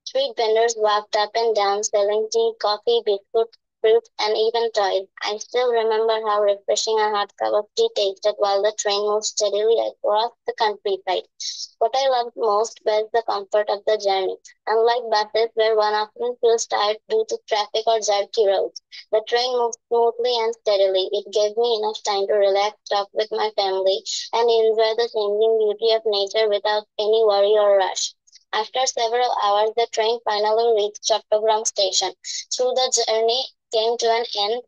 Street vendors walked up and down selling tea, coffee, biscuits, fruits, and even toys. I still remember how refreshing a hot cup of tea tasted while the train moved steadily across the countryside. What I loved most was the comfort of the journey. Unlike buses where one often feels tired due to traffic or jerky roads, the train moved smoothly and steadily. It gave me enough time to relax, talk with my family, and enjoy the changing beauty of nature without any worry or rush. After several hours, the train finally reached Chattogram station. Though the journey came to an end,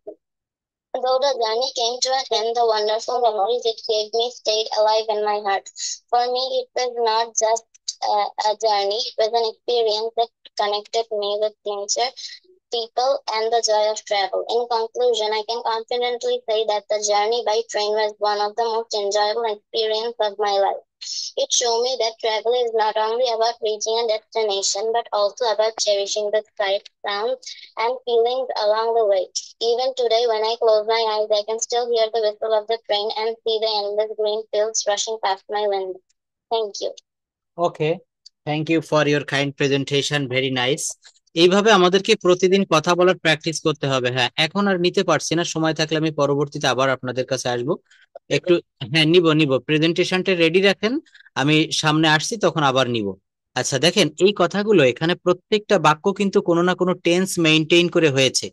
the wonderful memories it gave me stayed alive in my heart. For me, it was not just a journey, it was an experience that connected me with nature, people, and the joy of travel. In conclusion, I can confidently say that the journey by train was one of the most enjoyable experiences of my life. It showed me that travel is not only about reaching a destination, but also about cherishing the sights, sounds, and feelings along the way. Even today, when I close my eyes, I can still hear the whistle of the train and see the endless green fields rushing past my window. Thank you. Okay, thank you for your kind presentation, very nice. এইভাবে আমাদেরকে প্রতিদিন কথা বলার practice করতে হবে। হ্যাঁ, এখন আর নিতে পারছি না, সময় থাকলে আমি পরবর্তীতে আবার আপনাদের কাছে আসবো একটু। হ্যাঁ, নিব প্রেজেন্টেশনটা রেডি রাখেন, আমি সামনে আসছি তখন আবার নিব। আচ্ছা দেখেন, এই কথাগুলো এখানে প্রত্যেকটা বাক্য কিন্তু কোনো না কোনো টেন্স মেইনটেইন করে হয়েছে।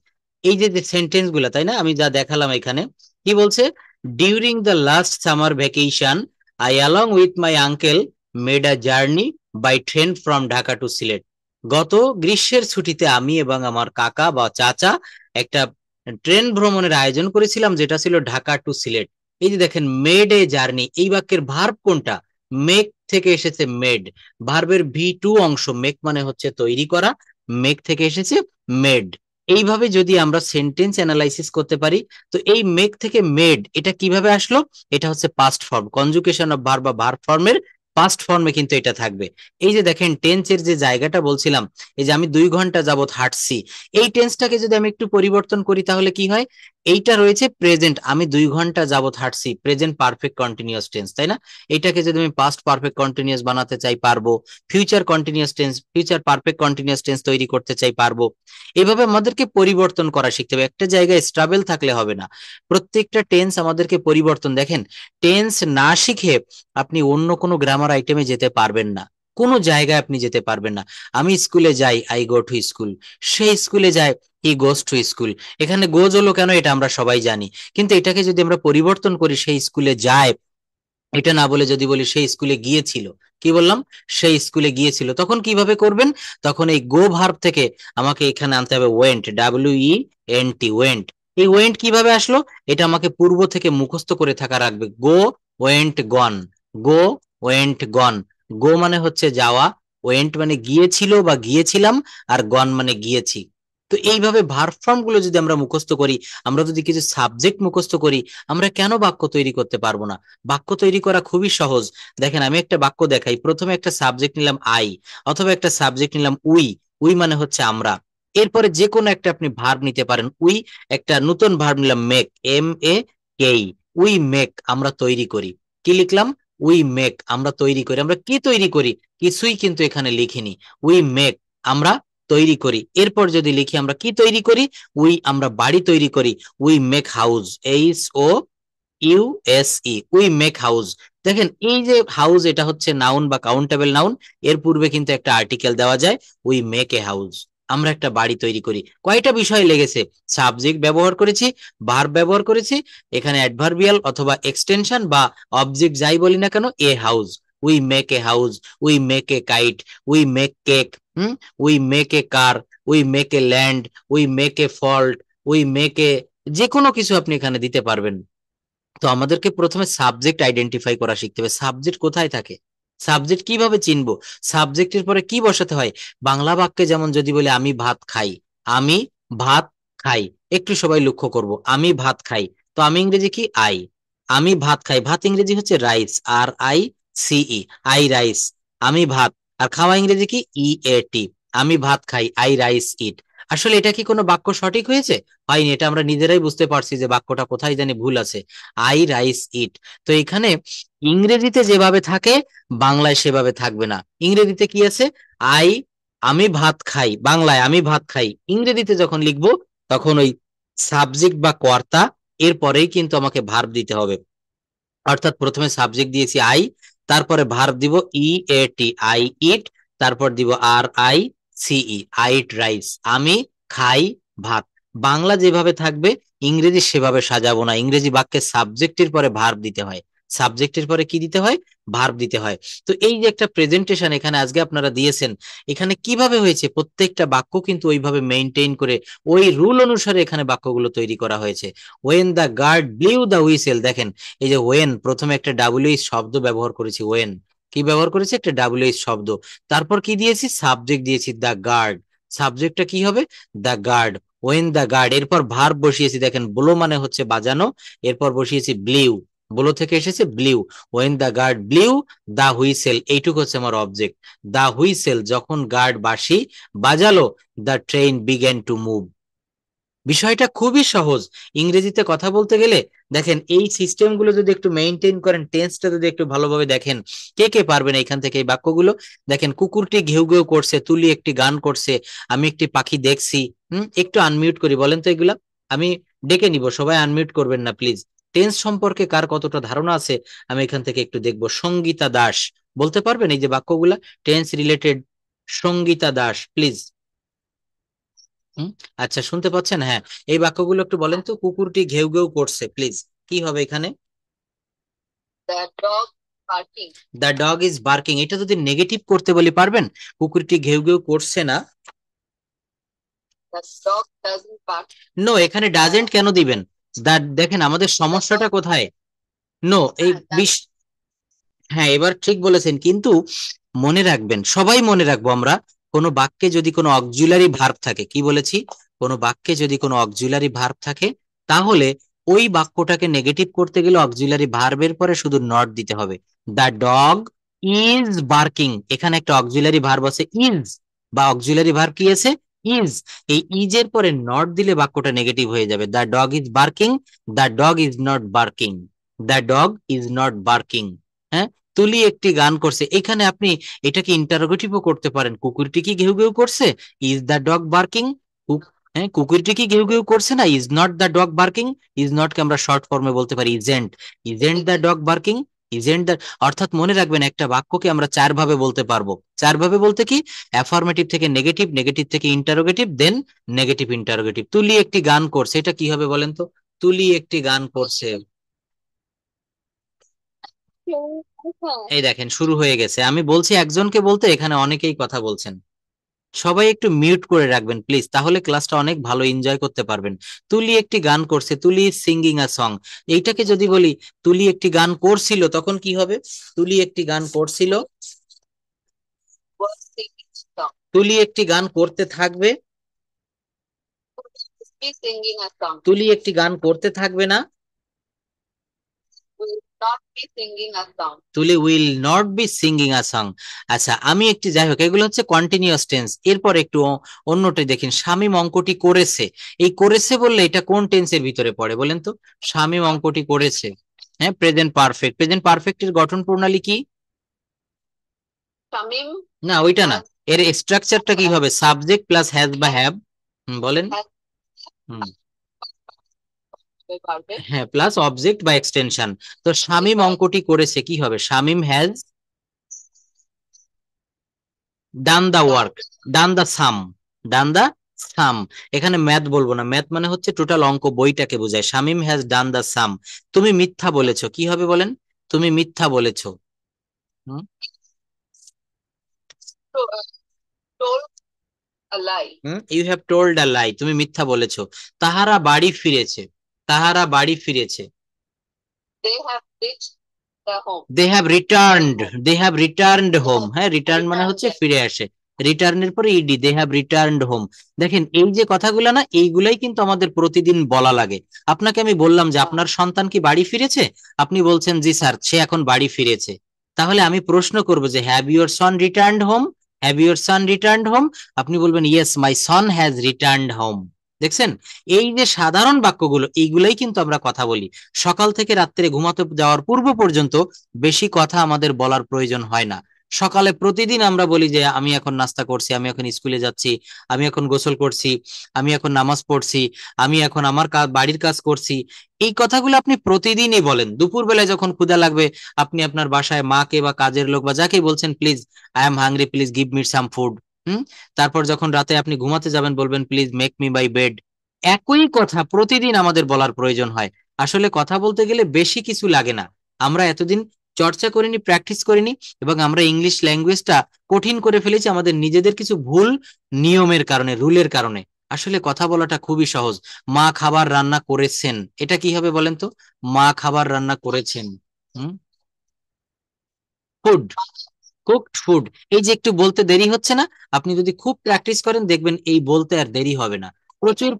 এই যে সেন্টেন্স গুলা, তাই না, আমি যা দেখালাম এখানে কি বলছে, during the last summer vacation I along with my uncle made a journey by train from Dhaka to Sylhet. গত গ্রীষ্মের ছুটিতে আমি এবং আমার কাকা বা চাচা একটা ট্রেন ভ্রমণের আয়োজন করেছিলাম, যেটা ছিল ঢাকা টু সিলেট। এই যে দেখেন, মেড এ জার্নি, এই বাক্যের ভার্ব কোনটা, মেক থেকে এসেছে মেড। ভার্বের V2 অংশ, মেক মানে হচ্ছে তৈরি করা, মেক থেকে এসেছে মেড। এইভাবে যদি আমরা সেন্টেন্স অ্যানালাইসিস করতে পারি, তো এই মেক থেকে মেড এটা কিভাবে আসলো, এটা হচ্ছে past form, conjugation of verb বা ভার্ব ফর্মের পাস্ট ফর্মে কিন্তু এটা থাকবে। এই যে দেখেন টেন্সের যে জায়গাটা বলছিলাম, এই যে আমি 2 ঘন্টা যাবত হাঁটছি, এই টেন্সটাকে যদি আমি একটু পরিবর্তন করি তাহলে কি হয়? এইটা রয়েছে প্রেজেন্ট, আমি 2 ঘন্টা যাবত হাঁটছি, প্রেজেন্ট পারফেক্ট কন্টিনিউয়াস টেন্স, তাই না? এটাকে যদি আমি পাস্ট পারফেক্ট কন্টিনিউয়াস বানাতে চাই পারবো, future continuous tense, future perfect continuous tense তৈরি করতে চাই পারবো। এভাবে আমাদেরকে পরিবর্তন করা শিখতে হবে, একটা জায়গায় স্টেবল থাকলে হবে না, প্রত্যেকটা টেন্স আমাদেরকে পরিবর্তন। দেখেন টেন্স না শিখে আপনি অন্য কোনো গ্রামার আইটেমে যেতে পারবেন না, কোনো জায়গায় আপনি যেতে পারবেন না। আমি স্কুলে যাই, আই গো টু স্কুল, সে স্কুলে যায়, হি গোস টু স্কুল। এখানে গোজ হলো কেন এটা আমরা সবাই জানি, কিন্তু এটাকে যদি আমরা পরিবর্তন করি, সেই স্কুলে যায় এটা না বলে যদি বলি সেই স্কুলে গিয়েছিল, কি বললাম? সেই স্কুলে গিয়েছিল, তখন কিভাবে করবেন? তখন এই গো ভার্ব থেকে আমাকে এখানে আনতে হবে ওয়েন্ট, WENT, ওয়েন্ট। এই ওয়েন্ট কিভাবে আসলো? এটা আমাকে পূর্ব থেকে মুখস্থ করে থাকা রাখবে। গো ওয়েন্ট গন, গো ওয়েন্ট গন। গো মানে হচ্ছে যাওয়া, ওয়েন্ট মানে গিয়েছিল বা গিয়েছিলাম, আর গন মানে গিয়েছি। তো এইভাবে ভার্ব ফর্ম গুলো যদি আমরা মুখস্থ করি, আমরা যদি কিছু সাবজেক্ট মুখস্থ করি, আমরা কেন বাক্য তৈরি করতে পারবো না? বাক্য তৈরি করা খুবই সহজ। দেখেন আমি একটা বাক্য দেখাই, প্রথমে একটা সাবজেক্ট নিলাম আই, অথবা একটা সাবজেক্ট নিলাম উই, উই মানে হচ্ছে আমরা। এরপরে যে কোনো একটা আপনি ভার্ব নিতে পারেন, উই, একটা নতুন ভার্ব নিলাম মেক, MAK, উই মেক, আমরা তৈরি করি। কি লিখলাম? উই মেক, আমরা তৈরি করি। আমরা কি তৈরি করি? কিছুই কিন্তু এখানে লিখিনি। উই মেক, আমরা তৈরি করি। এরপর যদি লিখি আমরা কি তৈরি করি, উই, আমরা বাড়ি তৈরি করি। We make house, HOUSE, we make house. দেখেন এই যে হাউস, এটা হচ্ছে নাউন বা কাউন্টেবল নাউন, এর পূর্বে কিন্তু একটা আর্টিকেল দেওয়া যায়, উই মেক এ হাউস, আমরা একটা বাড়ি তৈরি করি। কয়টা বিষয় লেগেছে? সাবজেক্ট ব্যবহার করেছি, ভার্ব ব্যবহার করেছি, এখানে অ্যাডভার্বিয়াল অথবা এক্সটেনশন বা অবজেক্ট যাই বলি না কেন, a house, we make a house, we make a kite, we make cake, we make a car, we make a land, we make a fault, we make a, যে কোনো কিছু আপনি এখানে দিতে পারবেন। তো আমাদেরকে প্রথমে সাবজেক্ট আইডেন্টিফাই করা শিখতে হবে, সাবজেক্ট কোথায় থাকে, সাবজেক্ট কিভাবে চিনবো, সাবজেক্টের পরে কি বসাতে হয়। বাংলা বাক্যে যেমন যদি বলে আমি ভাত খাই, আমি ভাত খাই, একটু সবাই লক্ষ্য করব, আমি ভাত খাই, তো আমি ইংরেজি কি? আই। আমি ভাত খাই, ভাত ইংরেজি হচ্ছে রাইস, RICE, আই রাইস। আমি ভাত, আর খাওয়া ইংরেজি কি? EAT, আমি ভাত খাই, আই রাইস ইট। আসলে এটা কি কোনো বাক্য সঠিক হয়েছে? হয়নি, এটা আমরা নিজেরাই বুঝতে পারছি যে বাক্যটা কোথায় জানি ভুল আছে, আই রাইস ইট। তো এখানে ইংরেজিতে যেভাবে থাকে বাংলায় সেভাবে থাকবে না। ইংরেজিতে কি আছে? আই, আমি ভাত খাই, বাংলায় আমি ভাত খাই, ইংরেজিতে যখন লিখবো তখন ওই সাবজেক্ট বা কর্তা, এরপরেই কিন্তু আমাকে ভার্ব দিতে হবে। অর্থাৎ প্রথমে সাবজেক্ট দিয়েছি আই, তারপরে ভার্ব দিব EAT, আই ইট, তারপর দিব RICE, আই ইট রাইস, আমি খাই ভাত। বাংলা যেভাবে থাকবে ইংরেজি সেভাবে সাজাবো না, ইংরেজি বাক্যে সাবজেক্টের পরে ভার্ব দিতে হয়, সাবজেক্টের পরে কি দিতে হয়? ভার্ব দিতে হয়। তো এই যে একটা প্রেজেন্টেশন এখানে আজকে আপনারা দিয়েছেন, এখানে কিভাবে হয়েছে? প্রত্যেকটা বাক্য কিন্তু ওইভাবে মেইনটেইন করে ওই রুল অনুসারে এখানে বাক্যগুলো তৈরি করা হয়েছে। When the guard blew the whistle, দেখেন এই যে ওয়েন, প্রথমে একটা WH শব্দ ব্যবহার করেছি, ওয়েন কি ব্যবহার করেছি? একটা WH শব্দ। তারপর কি দিয়েছি? সাবজেক্ট দিয়েছি দ্য গার্ড, সাবজেক্টটা কি হবে? The guard, when the guard. এরপর ভার্ব বসিয়েছি, দেখেন ব্লো মানে হচ্ছে বাজানো, এরপর বসিয়েছি ব্লিউ, ব্লো থেকে এসেছে blew, when the guard blew the whistle, এইটুকু হচ্ছে আমার অবজেক্ট। দ্য হুইসেল, যখন গার্ড বাঁশি বাজালো, the train began to move. বিষয়টা খুবই সহজ। ইংরেজিতে কথা বলতে গেলে দেখেন এই সিস্টেম গুলো যদি একটু মেইনটেইন করেন, টেন্সটা যদি একটু ভালোভাবে দেখেন, কে কে পারবেন এখান থেকে এই বাক্যগুলো? দেখেন কুকুরটি ঘেউ ঘেউ করছে, তুলি একটি গান করছে, আমি একটি পাখি দেখছি। একটু আনমিউট করি, বলেন তো এগুলা, আমি ডেকে নিব, সবাই আনমিউট করবেন না প্লিজ। টেন্স সম্পর্কে কার কতটা ধারণা আছে আমি এখান থেকে একটু দেখবো। সঙ্গীতা দাস, বলতে পারবেন এই যে বাক্যগুলা tense related? Sangeeta Das please. আচ্ছা শুনতে পাচ্ছেন? হ্যাঁ, এই বাক্যগুলো একটু বলেন তো। কুকুরটি ঘেউ ঘেউ করছে, প্লিজ কি হবে এখানে? The dog barking. The dog is barking, এটা যদি নেগেটিভ করতে বলি পারবেন? কুকুরটি ঘেউ ঘেউ করছে না। The dog doesn't bark. No, এখানে ডাজেন্ট কেন দিবেন? দেখেন আমাদের সমস্যাটা কোথায়। নো, এই হ্যাঁ এবার ঠিক বলেছেন, কিন্তু মনে রাখবেন, সবাই মনে রাখবো আমরা, কোনো বাক্যে যদি কোনো অক্সিলারি ভার্ব থাকে, কি বলেছি? কোনো বাক্যে যদি কোনো অক্সিলারি ভার্ব থাকে, তাহলে ওই বাক্যটাকে নেগেটিভ করতে গেলে অক্সিলারি ভার্বের পরে শুধু নট দিতে হবে। দ্য ডগ ইজ বার্কিং, এখানে একটা অক্সিলারি ভার্ব আছে ইজ, বা অক্সিলারি ভার্ব কি আছে ইজ। এই ইজ এর পরে নট দিলে বাক্যটা নেগেটিভ হয়ে যাবে। The dog is barking, the dog is not barking, the dog is not barking. হ্যাঁ, তুলি একটি গান করছে, এখানে আপনি এটাকে ইন্টারোগেটিভও করতে পারেন, কুকুরটি কি ঘেউ ঘেউ করছে, ইজ দ্য ডগ বার্কিং। হ্যাঁ, কুকুরটি কি ঘেউ ঘেউ করছে না, is not the dog barking. Is not কে আমরা শর্ট ফর্মে বলতে পারি isn't, isn't the dog barking, isn't the. অর্থাৎ মনে রাখবেন একটা বাক্যকে আমরা চার ভাবে বলতে পারবো। চার ভাবে বলতে কি, অ্যাফার্মেটিভ থেকে নেগেটিভ, নেগেটিভ থেকে ইন্টারোগেটিভ, দেন নেগেটিভ ইন্টারোগেটিভ। তুলি একটি গান করছে, এটা কি হবে বলেন তো, তুলি একটি গান করছে। এই দেখেন শুরু হয়ে গেছে, আমি বলছি একজনকে বলতে, এখানে অনেকেই কথা বলছেন। সবাই একটু মিউট করে রাখবেন প্লিজ, তাহলে ক্লাসটা অনেক ভালো এনজয় করতে পারবেন। তুলি একটি গান করছে, তুলি ইজ সিঙ্গিং আ সং। এইটাকে যদি বলি তুলি একটি গান করছিল, তখন কি হবে, তুলি একটি গান করছিল, তুলি একটি গান করতে থাকবে, তুলি একটি গান করতে থাকবে না, তুলি will not be singing a song. আচ্ছা আমি একটি, যাই হোক এগুলো হচ্ছে কন্টিনিউয়াস টেন্স। এরপর একটু অন্যটা দেখেন, শামীম অঙ্কটি করেছে। এই করেছে বললে এটা কোন টেন্সের ভিতরে পড়ে বলেন তো, শামীম অঙ্কটি করেছে। হ্যাঁ, প্রেজেন্ট পারফেক্ট। প্রেজেন্ট পারফেক্টের গঠন প্রণালী কি, না ওইটা না, এর স্ট্রাকচারটা কি হবে, সাবজেক্ট প্লাস হ্যাজ বা হ্যাভ। বলেন। হ্যাঁ, প্লাস অবজেক্ট বা এক্সটেনশন। তো শামীম অঙ্কটি করেছে কি হবে, Shamim has done the work, done the sum, done the sum. এখানে ম্যাথ বলবো না, ম্যাথ মানে হচ্ছে টোটাল অঙ্ক, বইটাকে বোঝায়। Shamim has done the sum. তুমি মিথ্যা বলেছো, কি হবে বলেন, তুমি মিথ্যা বলেছো। You have told a lie, তুমি মিথ্যা বলেছো। তাহারা বাড়ি ফিরেছে, তাহারা বাড়ি ফিরেছে। They have returned, they have returned home. হ্যাঁ, রিটার্ন মানে হচ্ছে ফিরে আসে, রিটার্নের পরে ED, they have returned home. দেখেন এই যে কথাগুলো না, এইগুলাই কিন্তু আমাদের প্রতিদিন বলা লাগে। আপনাকে আমি বললাম যে আপনার সন্তান কি বাড়ি ফিরেছে, আপনি বলছেন জি স্যার, সে এখন বাড়ি ফিরেছে। তাহলে আমি প্রশ্ন করব যে have your Son returned home, have your Son returned home, আপনি বলবেন yes my Son has returned home. দেখছেন, এই যে সাধারণ বাক্যগুলো, এইগুলাই কিন্তু আমরা কথা বলি। সকাল থেকে রাত্রে ঘুমাতে যাওয়ার পূর্ব পর্যন্ত বেশি কথা আমাদের বলার প্রয়োজন হয় না। সকালে প্রতিদিন আমরা বলি যে আমি এখন নাস্তা করছি, আমি এখন স্কুলে যাচ্ছি, আমি এখন গোসল করছি, আমি এখন নামাজ পড়ছি, আমি এখন আমার বাড়ির কাজ করছি। এই কথাগুলো আপনি প্রতিদিনই বলেন। দুপুর বেলায় যখন ক্ষুধা লাগবে, আপনি আপনার বাসায় মাকে বা কাজের লোক বা যাকে বলছেন please I am hungry, please give me some food. তারপর যখন রাতে আপনি ঘুমাতে যাবেন বলবেন please make me my bed. একই কথা প্রতিদিন আমাদের বলার প্রয়োজন হয়। আসলে কথা বলতে গেলে বেশি কিছু লাগে না, আমরা এতদিন চর্চা করিনি, প্র্যাকটিস করিনি, এবং আমরা ইংলিশ ল্যাঙ্গুয়েজটা কঠিন করে ফেলেছি আমাদের নিজেদের কিছু ভুল নিয়মের কারণে, রুলের কারণে। আসলে কথা বলাটা খুবই সহজ। মা খাবার রান্না করেছেন, এটা কি হবে বলেন তো, মা খাবার রান্না করেছেন। Food, cooked food. এই যে একটু বলতে দেরি হচ্ছে না, আপনি যদি খুব প্র্যাকটিস করেন দেখবেন এই বলতে আর দেরি হবে না, প্রচুর।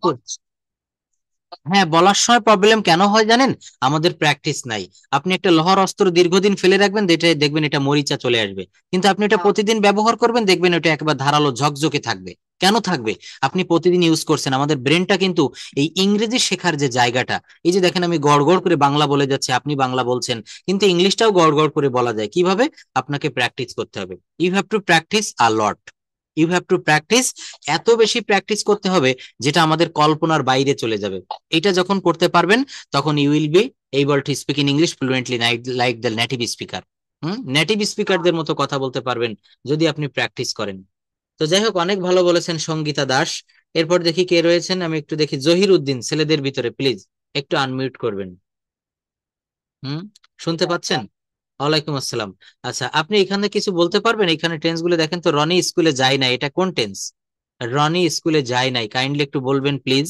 হ্যাঁ, বলার সময় প্রবলেম কেন হয় জানেন, আমাদের প্র্যাকটিস নাই। আপনি একটা লোহার অস্ত্র দীর্ঘদিন ফেলে রাখবেন, দেখবেন এটা মরিচা চলে আসবে, কিন্তু আপনি এটা প্রতিদিন ব্যবহার করবেন, দেখবেন এটা একবার ধারালো ঝকঝকে থাকবে। কেন থাকবে, আপনি প্রতিদিন ইউজ করছেন। আমাদের ব্রেনটা কিন্তু এই ইংরেজি শেখার যে জায়গাটা, এই যে দেখেন আমি গড় গড় করে বাংলা বলে যাচ্ছি, আপনি বাংলা বলছেন, কিন্তু ইংলিশটাও গড় গড় করে বলা যায় কিভাবে, আপনাকে প্র্যাকটিস করতে হবে। You have to practice a lot, you have to practice, এত বেশি প্র্যাকটিস করতে হবে যেটা আমাদের কল্পনার বাইরে চলে যাবে। এটা যখন করতে পারবেন তখন you will be able to speak in English fluently like the native speaker. Native স্পিকারদের মতো কথা বলতে পারবেন যদি আপনি প্র্যাকটিস করেন। তো যাই হোক, অনেক ভালো বলেছেন সঙ্গীতা দাস। এরপর দেখি কে রয়েছেন, আমি একটু দেখি, জহির উদ্দিন, ছেলেদের ভিতরে প্লিজ একটু আনমিউট করবেন। শুনতে পাচ্ছেন? ওয়ালাইকুম আসসালাম। আচ্ছা, আপনি এখানে কিছু বলতে পারবেন? এখানে টেন্স গুলো দেখেন তো, রনি স্কুলে যায় না, এটা কোন টেন্স? রনি স্কুলে যায় নাই, কাইন্ডলি একটু বলবেন প্লিজ।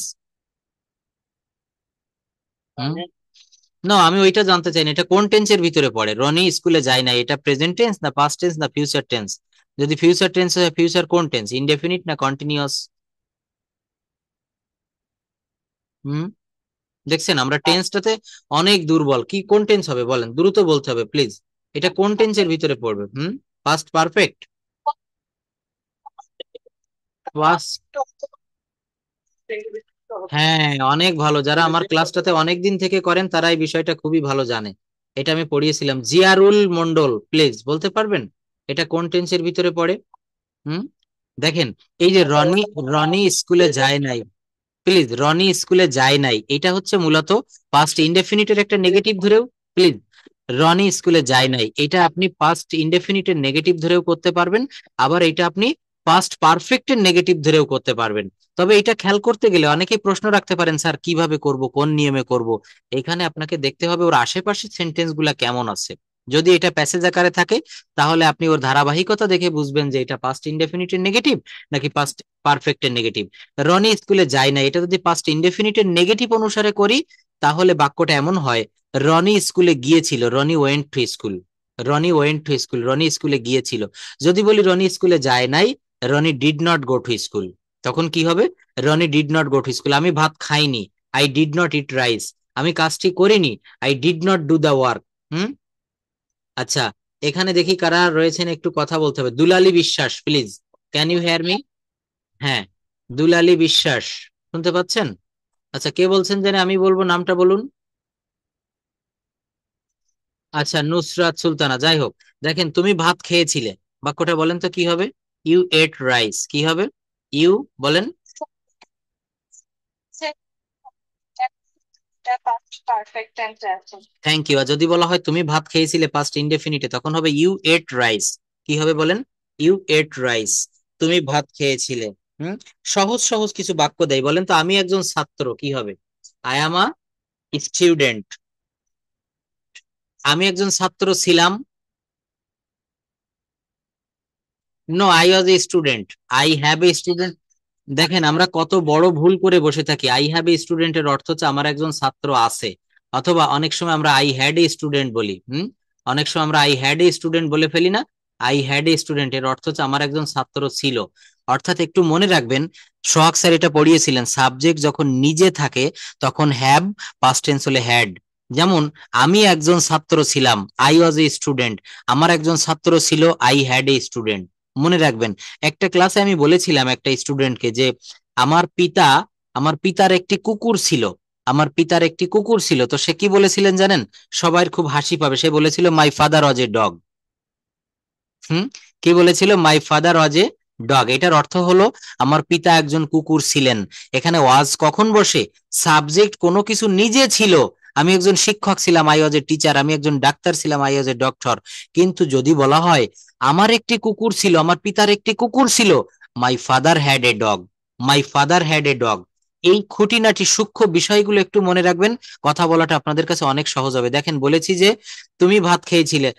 না, আমি ওইটা জানতে চাই না, এটা কোন টেন্সের ভিতরে পড়ে? রনি স্কুলে যায় না, এটা প্রেজেন্ট টেন্স না পাস্ট টেন্স না ফিউচার টেন্স? যদি ফিউচার টেন্স হয়, ফিউচার কোন টেন্স, ইনডেফিনিট না কন্টিনিউয়াস? দেখছেন আমরা টেন্সটাতে অনেক দুর্বল। কি কোন টেন্স হবে বলেন, দ্রুত বলতে হবে প্লিজ, এটা কোন টেন্সের ভিতরে পড়বে? Past perfect, past. হ্যাঁ, অনেক ভালো। যারা আমার ক্লাসটাতে অনেক দিন থেকে করেন তারা এই বিষয়টা খুবই ভালো জানে। এটা আমি পড়িয়েছিলাম। জিয়ারুল মন্ডল, প্লিজ বলতে পারবেন এটা কোন টেন্সের ভিতরে পড়ে? দেখেন, এই যে রনি, রনি স্কুলে যায় নাই, প্লিজ রনি স্কুলে যায় নাই, এটা হচ্ছে মূলত পাস্ট ইনডেফিনিটের একটা নেগেটিভ ধরেও, প্লিজ রনি স্কুলে যায় নাই, এটা আপনি পাস্ট ইনডেফিনিটের নেগেটিভ ধরেও করতে পারবেন, আবার এটা আপনি পাস্ট পারফেক্টের নেগেটিভ ধরেও করতে পারবেন। তবে এটা খেয়াল করতে গেলে অনেকেই প্রশ্ন রাখতে পারেন, স্যার কিভাবে করব, কোন নিয়মে করব? এখানে আপনাকে দেখতে হবে ওর আশেপাশের সেন্টেন্স গুলা কেমন আছে। যদি এটা প্যাসেজ আকারে থাকে তাহলে আপনি ওর ধারাবাহিকতা দেখে বুঝবেন যে এটা পাস্ট ইনডেফিনিটের নেগেটিভ নাকি পাস্ট পারফেক্টের নেগেটিভ। রনি স্কুলে যায় না, এটা যদি পাস্ট ইনডেফিনিটের নেগেটিভ অনুসারে করি তাহলে বাক্যটা এমন হয়, রনি স্কুলে গিয়েছিল, Roni went to school, Roni went to school, Roni স্কুলে গিয়েছিল। যদি বলি রনি স্কুলে যায় নাই, Roni did not go to school, তখন কি হবে? Roni did not go to school. আমি ভাত খাইনি, I did not eat rice. আমি কাজটি করিনি, I did not do the work. আচ্ছা, এখানে দেখি কারা রয়েছেন, একটু কথা বলতে হবে। Dulali Biswas, please can you hear me? হ্যাঁ, দুলালী বিশ্বাস শুনতে পাচ্ছেন? আচ্ছা, কে বলছেন জানে আমি বলবো, নামটা বলুন। আচ্ছা, নুসরাত সুলতানা। যাই হোক, দেখেন তুমি ভাত খেয়েছিলে, বাক্যটা বলেন তো কি হবে? ইউ এট রাইস, কি হবে? ইউ বলেন। Thank you. আর যদি বলা হয় তুমি ভাত খেয়েছিলে পাস্ট ইনডেফিনিটে, তখন হবে ইউ এট রাইস, কি হবে বলেন? ইউ এট রাইস, তুমি ভাত খেয়েছিলে। সহজ সহজ কিছু বাক্য দেয়, বলেন তো। আমি একজন ছাত্র, কি হবে? I am a student. আমি একজন ছাত্র ছিলাম। No, I was a student. I have a student. দেখেন আমরা কত বড় ভুল করে বসে থাকি। আই হ্যাভ এ স্টুডেন্টের অর্থ হচ্ছে আমার একজন ছাত্র আছে, অথবা অনেক সময় আমরা আই হ্যাড এ স্টুডেন্ট বলি। অনেক সময় আমরা আই হ্যাড এ স্টুডেন্ট বলে ফেলি না? আই হ্যাড এ স্টুডেন্ট এর অর্থ হচ্ছে আমার একজন ছাত্র ছিল। অর্থাৎ একটু মনে রাখবেন, সোহাগ স্যার এটা পড়িয়েছিলেন, সাবজেক্ট যখন নিজে থাকে তখন হ্যাভ, পাস্ট টেন্স হলে হ্যাড। যেমন আমি একজন ছাত্র ছিলাম, আই ওয়াজ এ স্টুডেন্ট। আমার একজন ছাত্র ছিল, আই হ্যাড এ স্টুডেন্ট। মনে রাখবেন, একটা ক্লাসে আমি বলেছিলাম একটা স্টুডেন্টকে যে আমার পিতার একটি কুকুর ছিল, আমার পিতার একটি কুকুর ছিল। তো সে কি বলেছিলেন জানেন? সবাই খুব হাসি পাবে, সে বলেছিল my father was a dog. কি বলেছিল? My father was a dog. এটার অর্থ হলো আমার পিতা একজন কুকুর ছিলেন। এখানে ওয়াজ কখন বসে? সাবজেক্ট কোনো কিছু নিজে ছিল। আমি একজন শিক্ষক ছিলাম, আই ওয়াজ এ টিচার। আমি একজন ডাক্তার ছিলাম, আই ওয়াজ এ ডক্টর। কিন্তু যদি বলা হয় আমার একটি কুকুর ছিল, আমার পিতার একটি কুকুর ছিল, my father had a dog, my father had a dog. এই খুঁটিনাটি সূক্ষ্ম বিষয়গুলো একটু মনে রাখবেন, কথা বলাটা আপনাদের কাছে অনেক সহজ হবে। দেখেন, বলেছি যে তুমি ভাত খেয়েছিলে,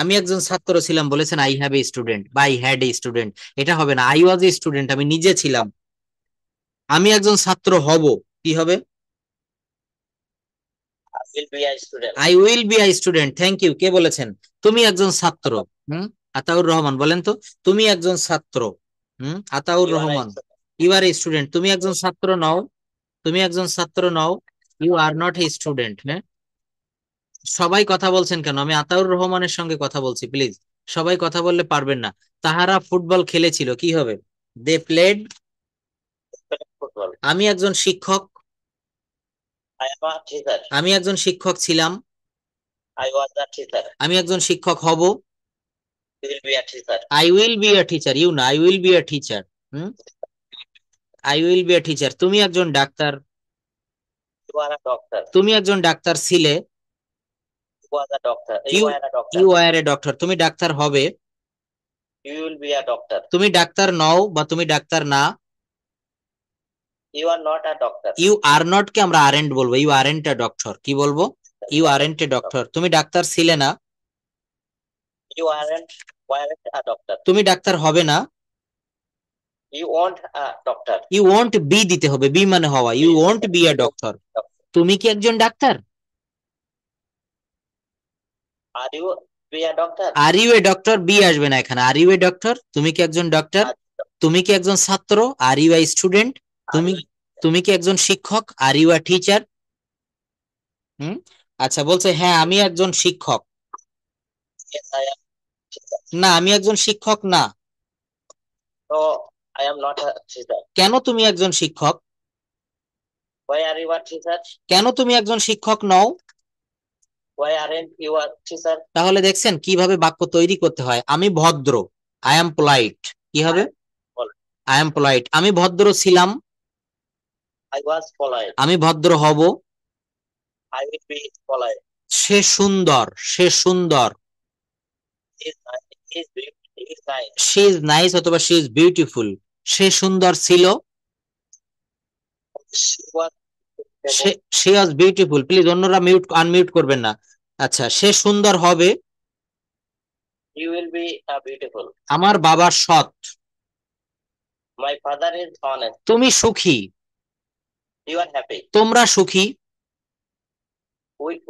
আমি একজন ছাত্র ছিলাম, বলেছেন আই হ্যাভ এ স্টুডেন্ট বা আই হ্যাড এ স্টুডেন্ট। এটা হবে না, আই ওয়াজ এ স্টুডেন্ট, আমি নিজে ছিলাম। আমি একজন ছাত্র হব, কি হবে? I will be I student. Thank you. কে বলেছেন? তুমি একজন ছাত্র। আতাউর রহমান বলেন তো, তুমি একজন ছাত্র। Ataur Rahman, you are a student. তুমি একজন ছাত্র নও, তুমি একজন ছাত্র নও, you are not a student. হ্যাঁ, সবাই কথা বলছেন কেন? আমি আতাউর রহমানের সঙ্গে কথা বলছি, প্লিজ সবাই কথা বললে পারবেন না। তাহারা ফুটবল খেলেছিল, কি হবে? They played football. আমি একজন শিক্ষক, আমি একজন শিক্ষক ছিলাম, আমি একজন শিক্ষক হব, I will be a teacher. You না, I will be a teacher. I will be a teacher. তুমি একজন ডাক্তার, তুমি একজন ডাক্তার ছিলে, ইউ আর এ ডক্টর। তুমি ডাক্তার হবে, তুমি ডাক্তার নও বা তুমি ডাক্তার না, ইউ আর নট কে আমরা আরেন্ট বলবো, ইউ আরেন্ট আ ডক্টর। কি বলবো? You aren't a doctor. তুমি ডাক্তার ছিলে না, তুমি ডাক্তার হবে না, ইউ ওয়ন্ট বি দিতে হবে, বি মানে হওয়া, you won't be a doctor. তুমি কি একজন ডাক্তার? Are you a doctor, be আসবে না এখানে। আর ইউ এ ডক্টর, তুমি কি একজন ডক্টর? তুমি কি একজন ছাত্র? Are you a student? তুমি কি একজন শিক্ষক? Are you a teacher? আচ্ছা, বলছে হ্যাঁ আমি একজন শিক্ষক। Yes, I am teacher. না, আমি একজন শিক্ষক না। No, I am not a teacher. কেন তুমি একজন শিক্ষক? Why are you a teacher? কেন তুমি একজন শিক্ষক নও? Why aren't you a teacher? তাহলে দেখছেন কিভাবে বাক্য তৈরি করতে হয়। আমি ভদ্র, আই এম পোলাইট। কি হবে? I am polite. আমি ভদ্র ছিলাম, I was polite. আমি ভদ্র হব। I will be polite. সে সুন্দর, সে সুন্দর। Is nice. She is nice অথবা শি ইজ বিউটিফুল। সে সুন্দর ছিল, She was she was beautiful. Please অন্যরা আনমিউট করবেন না। আচ্ছা, সে সুন্দর হবে। You will be beautiful. আমার বাবা সৎ। My father is honest. তুমি সুখী, You are happy. তোমরা সুখী,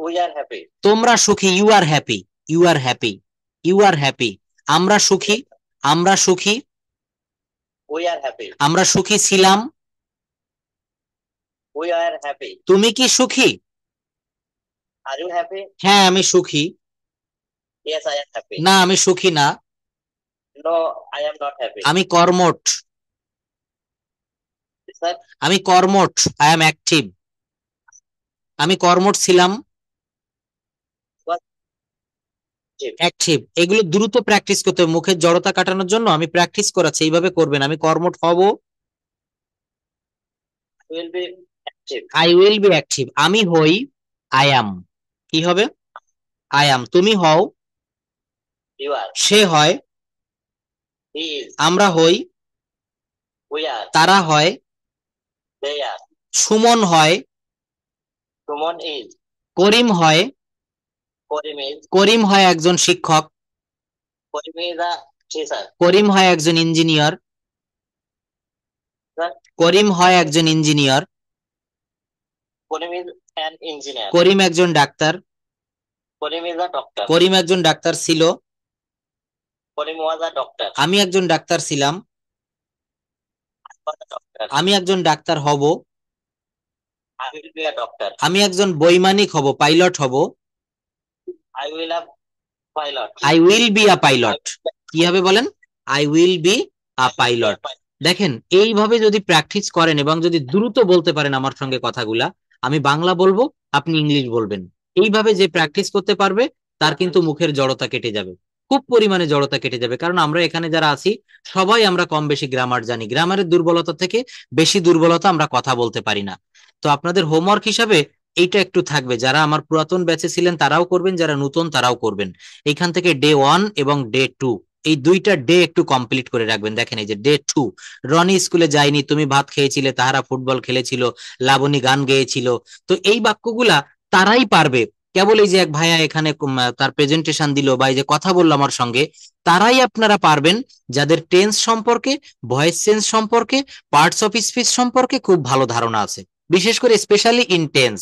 We are happy. তোমরা সুখী, you are happy, you are happy, you are happy. আমরা সুখী, আমরা সুখী, We are happy. আমরা সুখী ছিলাম। We are happy. তুমি কি সুখী? Are you happy? হ্যাঁ, আমি সুখী। Yes, I am happy. না, আমি সুখী না। No, I am not happy. আমি কর্মঠ, Sir, আমি কর্মঠ, আই এম অ্যাক্টিভ। আমি কর্মঠ ছিলাম, অ্যাক্টিভ। এগুলো দ্রুত প্র্যাকটিস করতে হবে। মুখের জড়তা কাটানোর জন্য আমি প্র্যাকটিস করাচ্ছি, এইভাবে করবেন। আমি কর্মঠ হব, will be active. I will B active. আমি হই, আই অ্যাম। কি হবে? I am. তুমি হও, You are. সে হয়, He is. আমরা হই, We are. তারা হয়, They are. সুমন হয়, Suman is. করিম হয়, Karim is. করিম হয় একজন শিক্ষক, Karim is a teacher. করিম হয় একজন ইঞ্জিনিয়ার, Sir, করিম হয় একজন engineer, Karim is an engineer. করিম একজন doctor, Karim is a doctor. করিম একজন ডাক্তার ছিল, Karim was a doctor. আমি একজন ডাক্তার ছিলাম, Was a doctor. আমি একজন ডাক্তার হব, I will be a doctor. আমি একজন বৈমানিক হব, পাইলট হব, I will have pilot. I will be a pilot. কি হবে বলেন? I will be a pilot. দেখেন, এইভাবে যদি প্র্যাকটিস করেন এবং যদি দ্রুত বলতে পারেন আমার সঙ্গে কথাগুলা, আমি বাংলা বলবো, আপনি ইংলিশ বলবেন। এইভাবে যে প্র্যাকটিস করতে পারবে তার কিন্তু মুখের জড়তা কেটে যাবে, খুব পরিমাণে জড়তা কেটে যাবে। কারণ আমরা এখানে যারা আছি সবাই আমরা কম বেশি গ্রামার জানি। গ্রামারের দুর্বলতা থেকে বেশি দুর্বলতা, আমরা কথা বলতে পারি না। তো আপনাদের হোমওয়ার্ক হিসাবে এইটা একটু থাকবে। যারা আমার পুরাতন ব্যাচে ছিলেন তারাও করবেন, যারা নতুন তারাও করবেন। এইখান থেকে ডে 1 এবং ডে 2 এই দুইটা ডে একটু কমপ্লিট করে রাখবেন। দেখেন, এই যে ডে 2, রনি স্কুলে যায়নি, তুমি ভাত খেয়েছিলে, তাহারা ফুটবল খেলেছিল, লাবণী গান গেয়েছিল। তো এই বাক্যগুলা তারাই পারবে। কেবল এই যে এক ভাইয়া এখানে তার প্রেজেন্টেশন দিল বা এই যে কথা বললো আমার সঙ্গে, তারাই আপনারা পারবেন যাদের টেন্স সম্পর্কে, ভয়েস চেঞ্জ সম্পর্কে, পার্টস অফ স্পিচ সম্পর্কে খুব ভালো ধারণা আছে। বিশেষ করে স্পেশালি ইন টেন্স।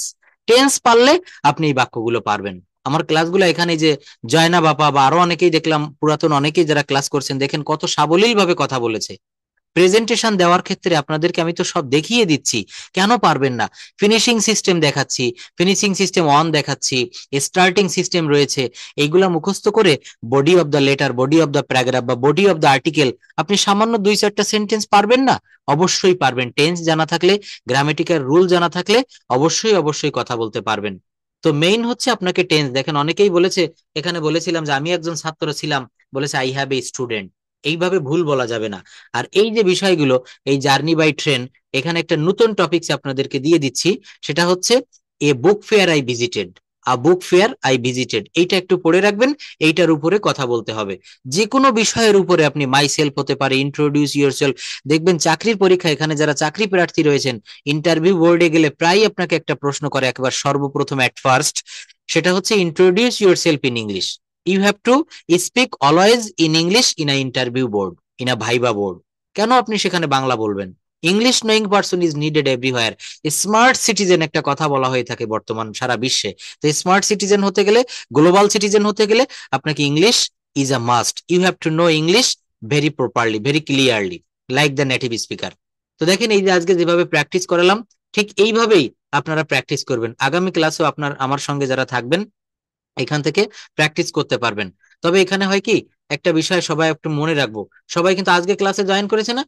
টেন্স পারলে আপনি এই বাক্যগুলো পারবেন। আমার ক্লাসগুলো এখানে যে জয়না বাপা বা আরো অনেকেই দেখলাম, পুরাতন অনেকেই যারা ক্লাস করছেন, দেখেন কত সাবলীল ভাবে কথা বলেছে। প্রেজেন্টেশন দেওয়ার ক্ষেত্রে আপনাদেরকে আমি তো সব দেখিয়ে দিচ্ছি, কেন পারবেন না? ফিনিশিং সিস্টেম দেখাচ্ছি, ফিনিশিং সিস্টেম 1 দেখাচ্ছি, স্টার্টিং সিস্টেম রয়েছে। এইগুলা মুখস্থ করে body of the letter, body of the paragraph বা বডি অফ দ্য আর্টিকেল আপনি সামান্য 2-4টা সেন্টেন্স পারবেন না? অবশ্যই পারবেন। টেন্স জানা থাকলে, গ্রামেটিক্যাল রুল জানা থাকলে অবশ্যই অবশ্যই কথা বলতে পারবেন। তো মেইন হচ্ছে আপনাকে টেন্স। দেখেন, অনেকেই বলেছে, এখানে বলেছিলাম যে আমি একজন ছাত্র ছিলাম, বলেছে আই হ্যাভ এ স্টুডেন্ট। এইভাবে ভুল বলা যাবে না। আর এই যে বিষয়গুলো, এই জার্নি বাই ট্রেন, এখানে একটা নতুন টপিকস আপনাদেরকে দিয়ে দিচ্ছি, সেটা হচ্ছে a book fair I visited, a book fair I visited. এইটা একটু পড়ে রাখবেন, এইটার উপরে কথা বলতে হবে। যে কোনো বিষয়ের উপরে আপনি মাই সেলফ হতে পারে, ইন্ট্রোডিউস ইউর সেলফ। দেখবেন চাকরির পরীক্ষা, এখানে যারা চাকরি প্রার্থী রয়েছেন, ইন্টারভিউ বোর্ডে গেলে প্রায় আপনাকে একটা প্রশ্ন করে একবার সর্বপ্রথম এট ফার্স্ট, সেটা হচ্ছে introduce your self in English. You have to speak always in English in a interview board, in a viva board. কেন আপনি সেখানে বাংলা বলবেন? English knowing person is needed everywhere. Smart citizen একটা কথা বলা হয়ে থাকে বর্তমান সারা বিশ্বে। তো স্মার্ট সিটিজেন হতে গেলে, গ্লোবাল সিটিজেন হতে গেলে আপনাকে English is a must. You have to know English very properly, very clearly, like the native speaker. তো দেখেন, এই যে আজকে যেভাবে প্র্যাকটিস করালাম, ঠিক এইভাবেই আপনারা প্র্যাকটিস করবেন। আগামী ক্লাসেও আমার সঙ্গে যারা থাকবেন এখান থেকে প্র্যাকটিস করতে পারবেন। তবে এখানে হয় কি, একটা বিষয় সবাই একটু মনে রাখবো, সবাই কিন্তু আজকে ক্লাসে জয়েন করেছে না?